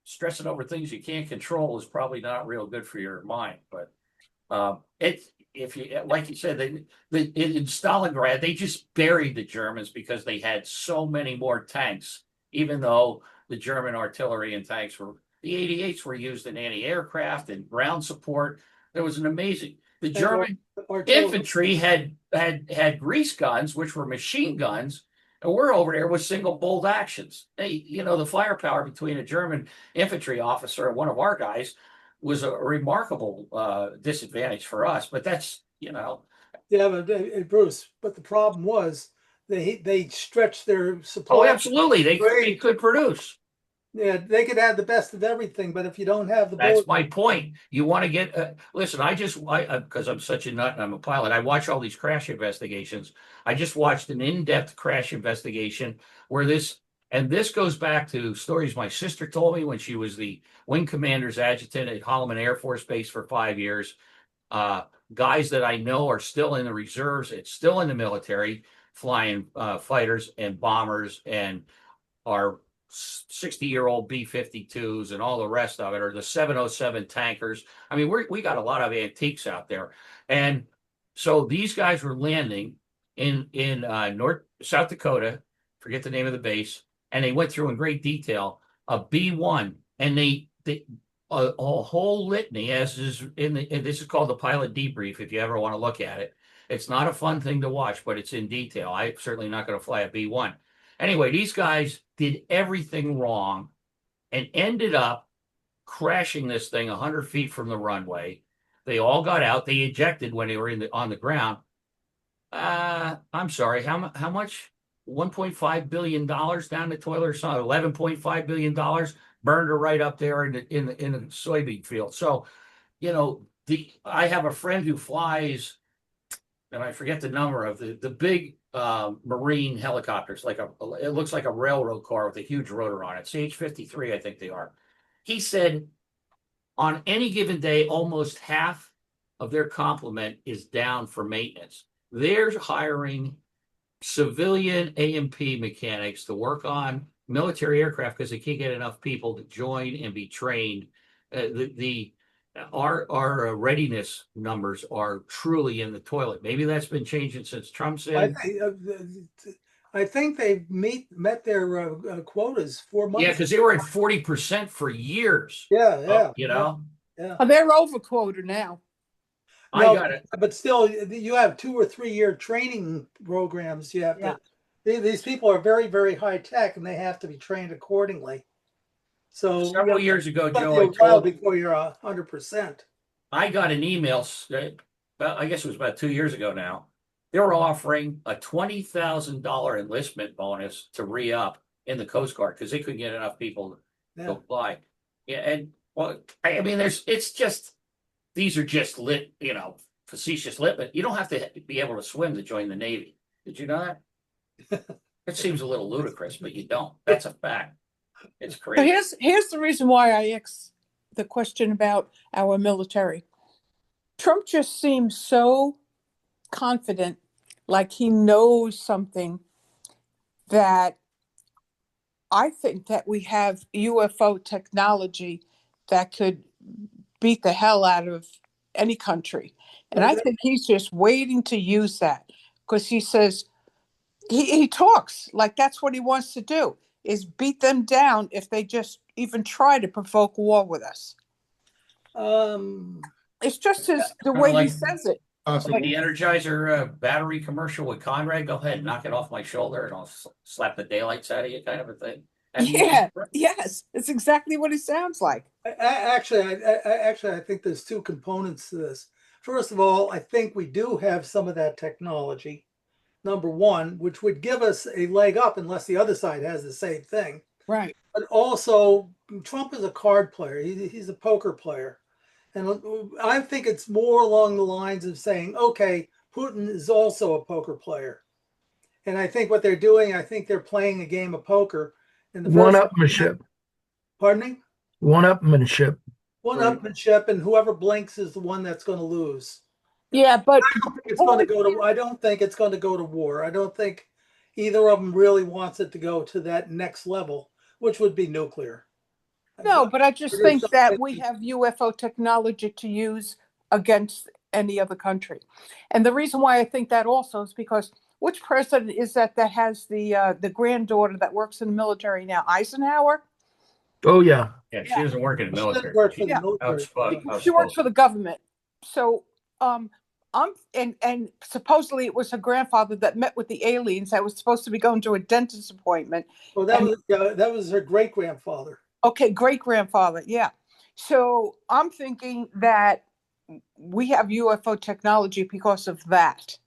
stressing over things you can't control is probably not real good for your mind. But if you, like you said, in Stalingrad, they just buried the Germans because they had so many more tanks, even though the German artillery and tanks the 88s were used in anti-aircraft and ground support. There was an amazing, the German infantry had grease guns, which were machine guns, and we're over there with single bolt actions. The firepower between a German infantry officer and one of our guys was a remarkable disadvantage for us. But that's, Yeah, but Bruce, but the problem was they stretched their supply. Oh, absolutely. They could produce. Yeah, they could have the best of everything, but if you don't have the That's my point. You want to get listen, because I'm such a nut and I'm a pilot, I watch all these crash investigations. I just watched an in-depth crash investigation where this goes back to stories my sister told me when she was the wing commander's adjutant at Holloman Air Force Base for 5 years. Guys that I know are still in the reserves, it's still in the military, flying fighters and bombers, and are 60-year-old B-52s and all the rest of it, or the 707 tankers. I mean, we got a lot of antiques out there. And so these guys were landing in South Dakota, forget the name of the base, and they went through in great detail a B-1, and they a whole litany, as is and this is called the pilot debrief, if you ever want to look at it. It's not a fun thing to watch, but it's in detail. I'm certainly not going to fly a B-1. Anyway, these guys did everything wrong and ended up crashing this thing 100 feet from the runway. They all got out. They ejected when they were on the ground. I'm sorry. How much? $1.5 billion down the toilet or something. $11.5 billion burned her right up there in the soybean field. So, I have a friend who flies, and I forget the number of the big marine helicopters, it looks like a railroad car with a huge rotor on it. CH-53, I think they are. He said on any given day, almost half of their complement is down for maintenance. They're hiring civilian A&P mechanics to work on military aircraft because they can't get enough people to join and be trained. Our readiness numbers are truly in the toilet. Maybe that's been changing since Trump said. I think they've met their quotas 4 months. Yeah, because they were at 40% for years. Yeah. Oh, they're over quota now. I got it. But still, you have 2 or 3 year training programs. You have to. These people are very, very high tech, and they have to be trained accordingly. So several years ago, Joe, before you're 100%. I got an email. I guess it was about 2 years ago now. They were offering a $20,000 enlistment bonus to re-up in the Coast Guard because they couldn't get enough people to apply. Yeah, and I mean, it's just these are just facetious lit, but you don't have to be able to swim to join the Navy. Did you know that? It seems a little ludicrous, but you don't. That's a fact. It's So crazy. here's the reason why I asked the question about our military. Trump just seems so confident, like he knows something, that I think that we have UFO technology that could beat the hell out of any country. And I think he's just waiting to use that because he says, he talks like that's what he wants to do, is beat them down if they just even try to provoke war with us. Um, It's just the Kinda way he like- says it. Possible. The Energizer battery commercial with Conrad, go ahead, knock it off my shoulder and I'll slap the daylights out of you, kind of a thing. Yeah, yes, it's exactly what it sounds like. I think there's two components to this. First of all, I think we do have some of that technology. Number one, which would give us a leg up unless the other side has the same thing. Right. But also, Trump is a card player. He's a poker player. And I think it's more along the lines of saying, okay, Putin is also a poker player. And I think what they're doing, I think they're playing a game of poker. In the first, One-upmanship. pardon me? One-upmanship. One-upmanship, and whoever blinks is the one that's going to lose. Yeah, but It's going to go to. I don't think it's going to go to war. I don't think either of them really wants it to go to that next level, which would be nuclear. no, but I just It is think that something- we have UFO technology to use against any other country. And the reason why I think that also is because which president is that has the granddaughter that works in the military now? Eisenhower? Oh, yeah. Yeah, she doesn't work in the She doesn't military. work for the Yeah. military. She works for the government. So and supposedly it was her grandfather that met with the aliens that was supposed to be going to a dentist appointment. Well, that was her great grandfather. Okay, great grandfather, yeah. So I'm thinking that we have UFO technology because of that.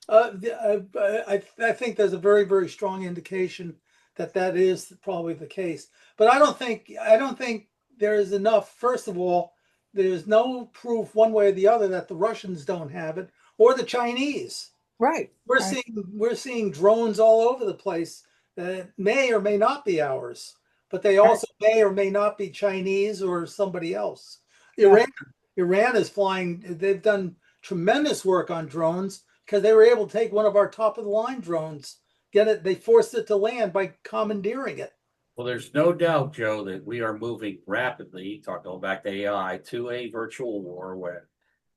I think there's a very, very strong indication that that is probably the case. But I don't think there is enough. First of all, there's no proof one way or the other that the Russians don't have it or the Chinese. Right. We're seeing drones all over the place that may or may not be ours, but they also may or may not be Chinese or somebody else. Iran is flying. They've done tremendous work on drones because they were able to take one of our top of the line drones, get it. They forced it to land by commandeering it. Well, there's no doubt, Joe, that we are moving rapidly, going back to AI, to a virtual war where,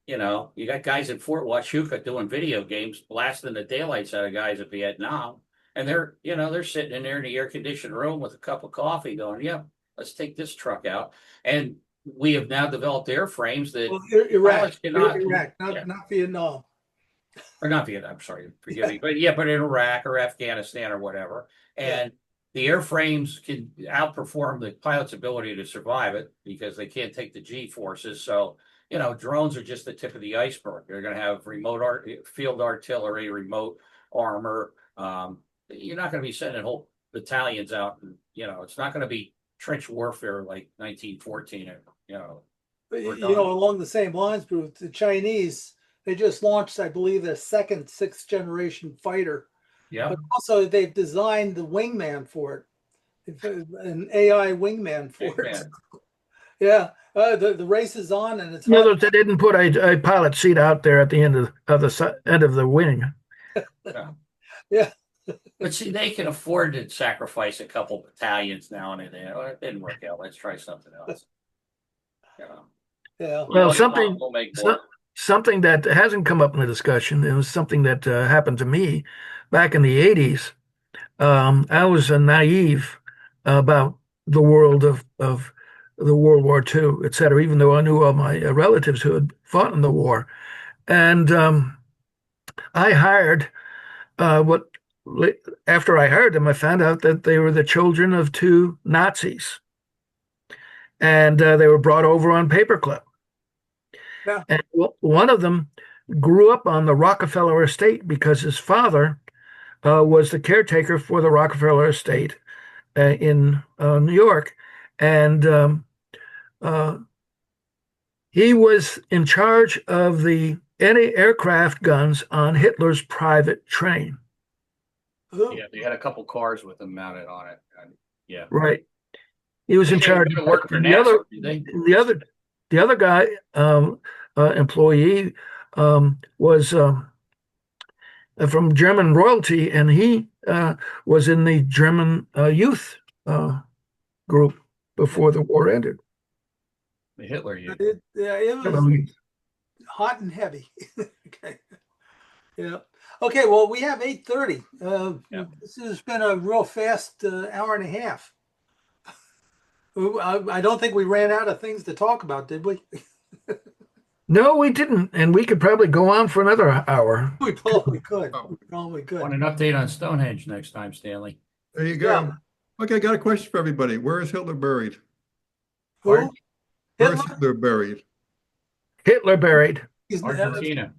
you got guys in Fort Huachuca doing video games, blasting the daylights out of guys at Vietnam. And they're sitting in there in the air conditioned room with a cup of coffee going, yeah, let's take this truck out. And we have now developed airframes that Iraq, not Vietnam. Or not Vietnam, sorry, forgive me. But in Iraq or Afghanistan or whatever. And the airframes can outperform the pilot's ability to survive it because they can't take the G forces. So, drones are just the tip of the iceberg. They're going to have field artillery, remote armor. You're not going to be sending whole battalions out. And, it's not going to be trench warfare like 1914. But, along the same lines, Bruce, the Chinese, they just launched, I believe, their second sixth generation fighter. Yeah. But also they've designed the wingman for it, an AI wingman for it. Yeah. The race is on, and it's They didn't put a pilot seat out there at the end of the wing. Yeah. But see, they can afford to sacrifice a couple battalions now and then. Oh, it didn't work out. Let's try something else. Yeah. Well, something that hasn't come up in the discussion, it was something that happened to me back in the 80s. I was naive about the world of the World War II, et cetera, even though I knew all my relatives who had fought in the war. And I hired after I hired them, I found out that they were the children of two Nazis. And they were brought over on paperclip. Yeah. And one of them grew up on the Rockefeller estate because his father was the caretaker for the Rockefeller estate in New York. And he was in charge of the anti-aircraft guns on Hitler's private train. Who? Yeah, they had a couple cars with him mounted on it. Yeah. Right. He was in They didn't charge go of to work that. for And the other, NASA, did they? the other guy, employee, was from German royalty, and he was in the German youth group before the war ended. The Hitler youth. It was German youth. hot and heavy. Okay. Yeah. Okay. Well, we have 8:30. Yeah. This has been a real fast hour and a half. I don't think we ran out of things to talk about, did we? No, we didn't, and we could probably go on for another hour. We probably could. Oh. We probably could. Want an update on Stonehenge next time, Stanley? There you go. Okay, I got a question for everybody. Where is Hitler buried? Who? Pardon? Where is Hitler? Hitler buried? Hitler buried. He's, Argentina.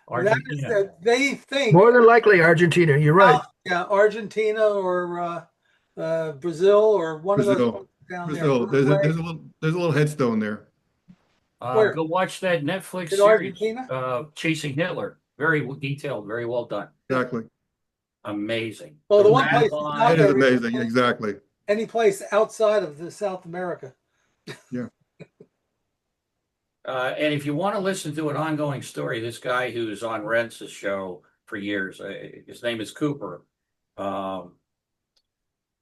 Argentina. They think More than likely Argentina. You're right. Yeah, Argentina or Brazil or one of Brazil. those down Brazil. there. There's a little headstone there. Where? Go watch that Netflix In series, Argentina? Chasing Hitler. Very detailed, very well done. Exactly. Amazing. Well, the one place rabbi- It is amazing. Exactly. Any place outside of the South America. Yeah. And if you want to listen to an ongoing story, this guy who's on Rentz's show for years, his name is Cooper.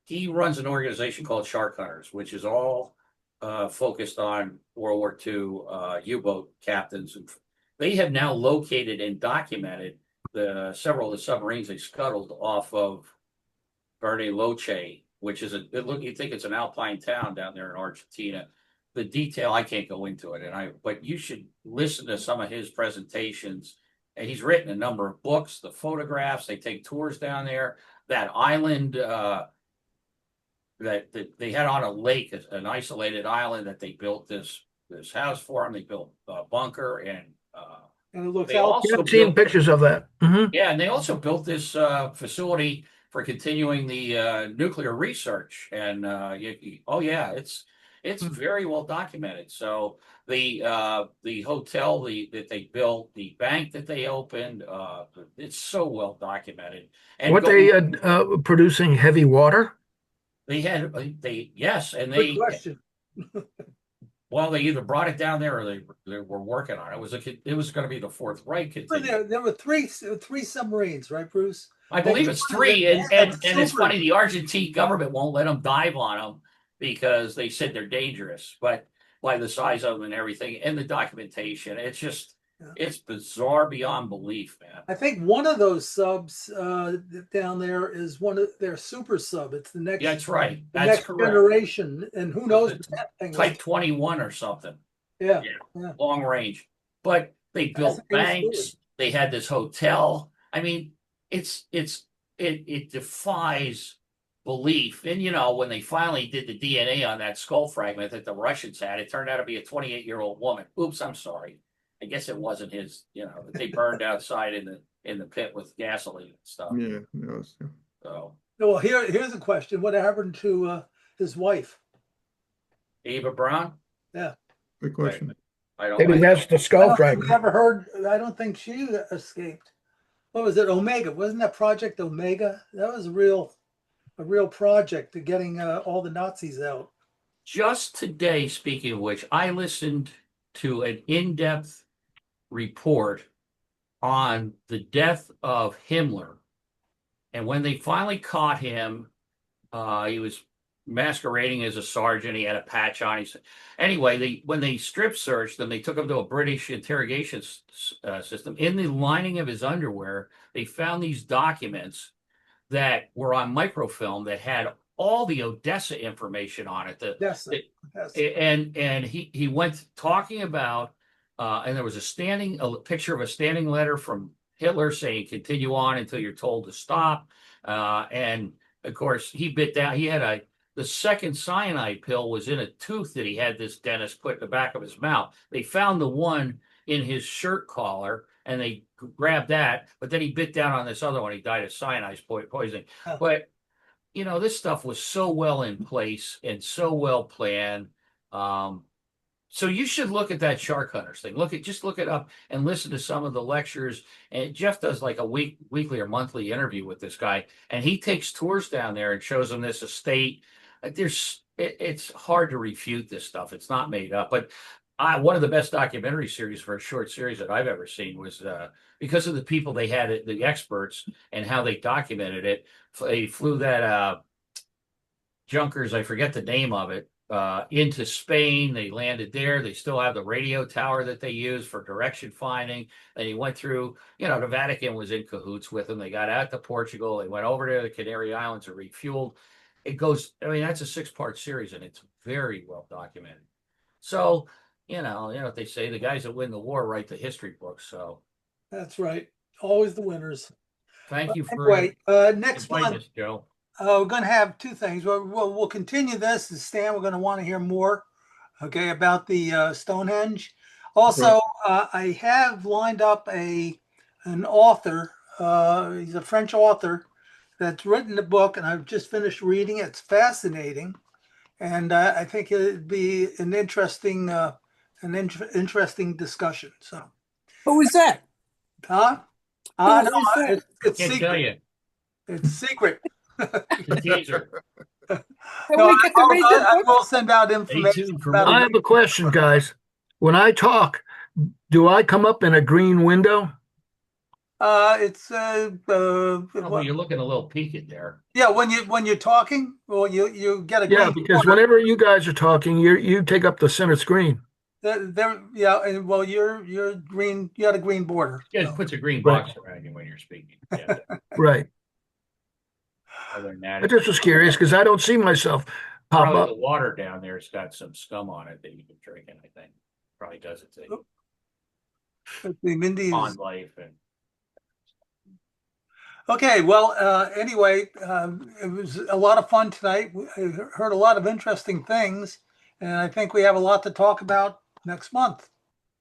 He runs an organization called Shark Hunters, which is all focused on World War II U-boat captains. And they have now located and documented several of the submarines they scuttled off of Bariloche, which is you think it's an alpine town down there in Argentina. The detail, I can't go into it, but you should listen to some of his presentations. And he's written a number of books, the photographs, they take tours down there. That island that they had on a lake, an isolated island that they built this house for them. They built a bunker and And it looks they out. also I've seen built, pictures of that. Mhm. yeah, and they also built this facility for continuing the nuclear research. And oh yeah, it's very well documented. So the hotel that they built, the bank that they opened, it's so well documented. And What they producing heavy water? yes, and Good question. well, they either brought it down there or they were working on it. It was going to be the Fourth Reich. There were three submarines, right, Bruce? I believe it's three, and it's funny. The Argentine government won't let them dive on them because they said they're dangerous, but by the size of them and everything, and the documentation, it's bizarre beyond belief, man. I think one of those subs down there is one of their super sub. It's the next. Yeah, that's right. The That's next correct. generation, and who knows what that thing Type is. 21 or something. Yeah. Long range. But they built banks. They had this hotel. I mean, it defies belief. And when they finally did the DNA on that skull fragment that the Russians had, it turned out to be a 28-year-old woman. Oops, I'm sorry. I guess it wasn't his. That they burned outside in the pit with gasoline and stuff. Yeah. Yes. So Well, here's a question: what happened to his wife? Eva Braun. Yeah. Good question. I don't. Maybe that's the skull fragment. Never heard. I don't think she escaped. What was it? Omega? Wasn't that Project Omega? That was a real project to getting all the Nazis out. Just today, speaking of which, I listened to an in-depth report on the death of Himmler. And when they finally caught him, he was masquerading as a sergeant. He had a patch on. Anyway, when they strip searched him, they took him to a British interrogation system. In the lining of his underwear, they found these documents that were on microfilm that had all the Odessa information on it. And he went talking about, and there was a picture of a standing letter from Hitler saying, continue on until you're told to stop. And of course, he bit down. He had the second cyanide pill was in a tooth that he had this dentist put in the back of his mouth. They found the one in his shirt collar and they grabbed that, but then he bit down on this other one. He died of cyanide poisoning. Oh. But this stuff was so well in place and so well planned. So you should look at that shark hunters thing. Just look it up and listen to some of the lectures. And Jeff does like a weekly or monthly interview with this guy, and he takes tours down there and shows them this estate. It's hard to refute this stuff. It's not made up. But one of the best documentary series for a short series that I've ever seen was because of the people they had, the experts, and how they documented it. They flew that Junkers, I forget the name of it, into Spain. They landed there. They still have the radio tower that they use for direction finding. And he went through, the Vatican was in cahoots with them. They got out to Portugal. They went over to the Canary Islands and refueled. It goes, that's a 6-part series, and it's very well documented. So, what they say, the guys that win the war write the history books. So That's right. Always the winners. thank you for Anyway, next inviting month, us, Joe. we're going to have two things. We'll continue this. And Stan, we're going to want to hear more, okay, about the Stonehenge. Also, I have lined up an author. He's a French author that's written a book, and I've just finished reading it. It's fascinating, and I think it'd be an interesting discussion. So, Who is that? huh? Who No, is that? it's Can't tell secret. you. It's secret. The teaser. Can No, we get to read the I book? will send out Stay information tuned for about more. I have a question, guys. When I talk, do I come up in a green window? It's Well, you're looking a little peaked there. yeah, when you're talking, well, you get a Yeah, green because border. whenever you guys are talking, you take up the center screen. Yeah, and well, you're green. You got a green border. Yeah, it puts a green box around you when you're speaking. Yeah. Right. Other than that, I just was curious because I don't see myself pop probably up. the water down there's got some scum on it that you've been drinking, I think. Probably does it to you. Let's see, Mindy's Pond life and okay. Well, anyway, it was a lot of fun tonight. I heard a lot of interesting things, and I think we have a lot to talk about next month.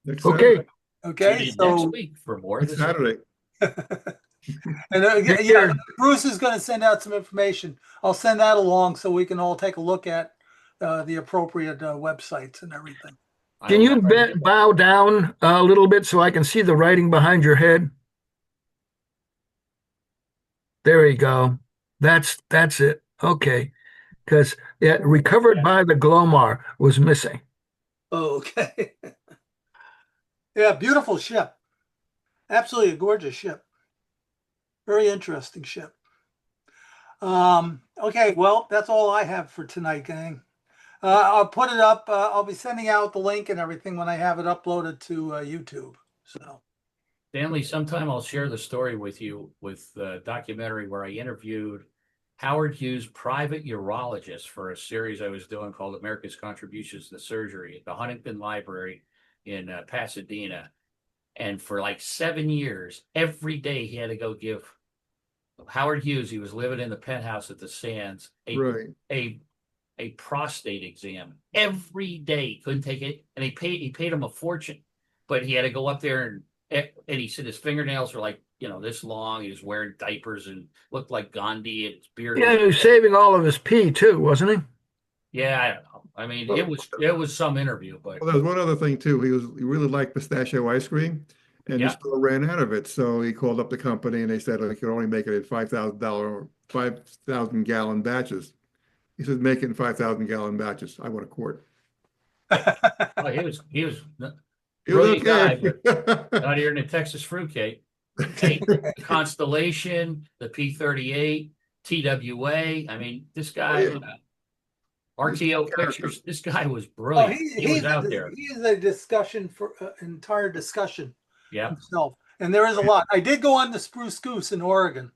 Next Okay. Saturday. Okay, tune in so next week for more of Next this. Saturday. and Take yeah, care. Bruce is going to send out some information. I'll send that along so we can all take a look at the appropriate websites and everything. Can you bow down a little bit so I can see the writing behind your head? There you go. That's it. Okay. Because recovered by the Glomar was missing. Oh, okay. Yeah, beautiful ship. Absolutely a gorgeous ship. Very interesting ship. Okay, well, that's all I have for tonight, gang. I'll put it up. I'll be sending out the link and everything when I have it uploaded to YouTube. So, Stanley, sometime I'll share the story with you with the documentary where I interviewed Howard Hughes, private urologist, for a series I was doing called America's Contributions to Surgery at the Huntington Library in Pasadena. And for like 7 years, every day he had to go give Howard Hughes, he was living in the penthouse at the Sands, Right. a prostate exam every day. Couldn't take it, and he paid him a fortune, but he had to go up there and he said his fingernails were like this long. He was wearing diapers and looked like Gandhi, and his beard. Yeah, he was saving all of his pee too, wasn't he? Yeah, I don't know. I mean, it was some interview, but Well, there was one other thing too. He really liked pistachio ice cream, and Yeah. the store ran out of it. So he called up the company, and they said he could only make it in $5,000 batches. He says, "Make it in 5,000-gallon batches. I want a quart." well, he was He was brilliant guy, okay. but not here in the Texas fruitcake. Hey, the Constellation, the P-38, TWA. I mean, this guy, Oh, yeah. RTO pictures. This guy was oh, brilliant. He was out there. He is a discussion for entire discussion Yeah, himself, and there is a lot. I did go on the Spruce Goose in Oregon.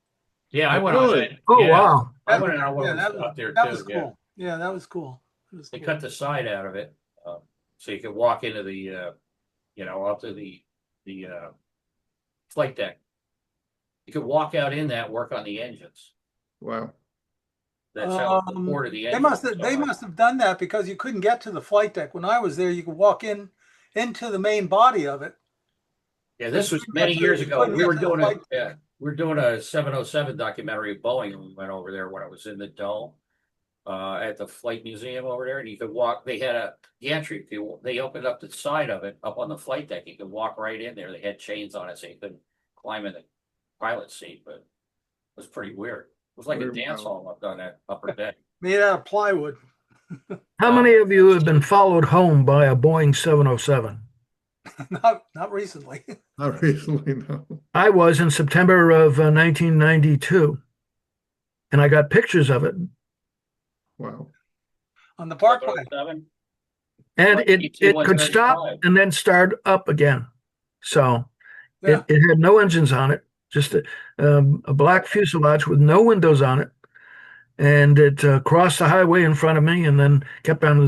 yeah. I went on Really? that. Oh, Yeah. wow. I went on one that out there that too. was Yeah. cool. Yeah, that was cool. It was They cool. cut the side out of it, so you could walk into the, up to the flight deck. You could walk out in that, work on the engines. Wow. That's how the port of the They engine. must have done that because you couldn't get to the flight deck. When I was there, you could walk into the main body of it. Yeah, this was many years ago. We were doing a 707 documentary of Boeing, and we went over there when I was in the dome. at the Flight Museum over there, and you could walk. They had a gantry. They opened up the side of it up on the flight deck. You could walk right in there. They had chains on it, so you couldn't climb in the pilot seat, but it was pretty weird. It was like a Very dance wild. hall up on that upper deck. Made out of plywood. How many of you have been followed home by a Boeing 707? Not recently. Not recently, no. I was in September of 1992, and I got pictures of it. Wow. On the parkway. 707? And Like it could stop 135. and then start up again. So Yeah. it had no engines on it, just a black fuselage with no windows on it. And it crossed the highway in front of me and then kept on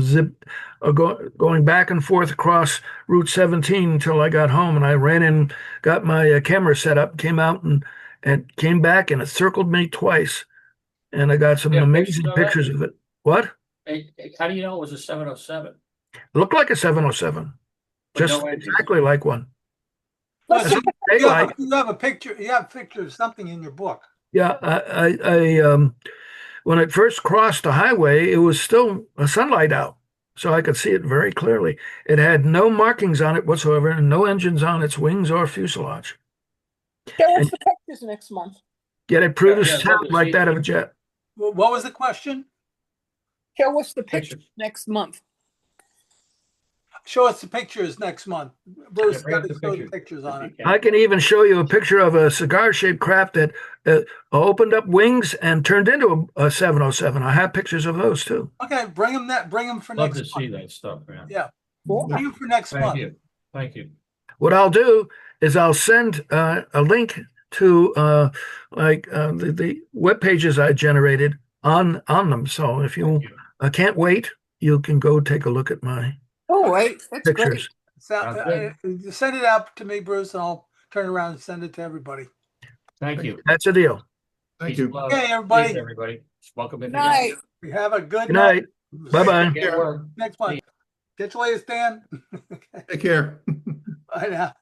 going back and forth across Route 17 until I got home. And I ran in, got my camera set up, came out and came back, and it circled me twice. And I got some You have amazing pictures of it? pictures of it. What? How do you know it was a 707? It looked like a 707, But just no engines. exactly like one. Well, As a daylight. you have a picture. You have a picture of something in your book. Yeah, when it first crossed the highway, it was still sunlight out, so I could see it very clearly. It had no markings on it whatsoever, and no engines on its wings or fuselage. Show us the pictures next month. Yet it produced Yeah, yeah, sound like see- that of a jet. What was the question? Show us the pictures Pictures. next month. Show us the pictures next month. Bruce Yeah, bring up got to the show the pictures. pictures on it. I can even show you a picture of a cigar-shaped craft that opened up wings and turned into a 707. I have pictures of those too. Okay, bring them for Love next to month. see that stuff, man. Yeah, Cool. bring them for next Thank month. you. Thank you. What I'll do is I'll send a link to the web pages I generated on them. So if you Thank you. can't wait, you can go take a look at my Oh, wait, that's great. pictures. Sounds good. Send it out to me, Bruce, and I'll turn around and send it to everybody. Thank you. That's a deal. Thank Peace you. and love. Okay, everybody. Peace, everybody. Welcome in. Good night. We have a good Good night. Bye-bye. Get work. Next month. Get your latest, Dan. Take care. Bye now.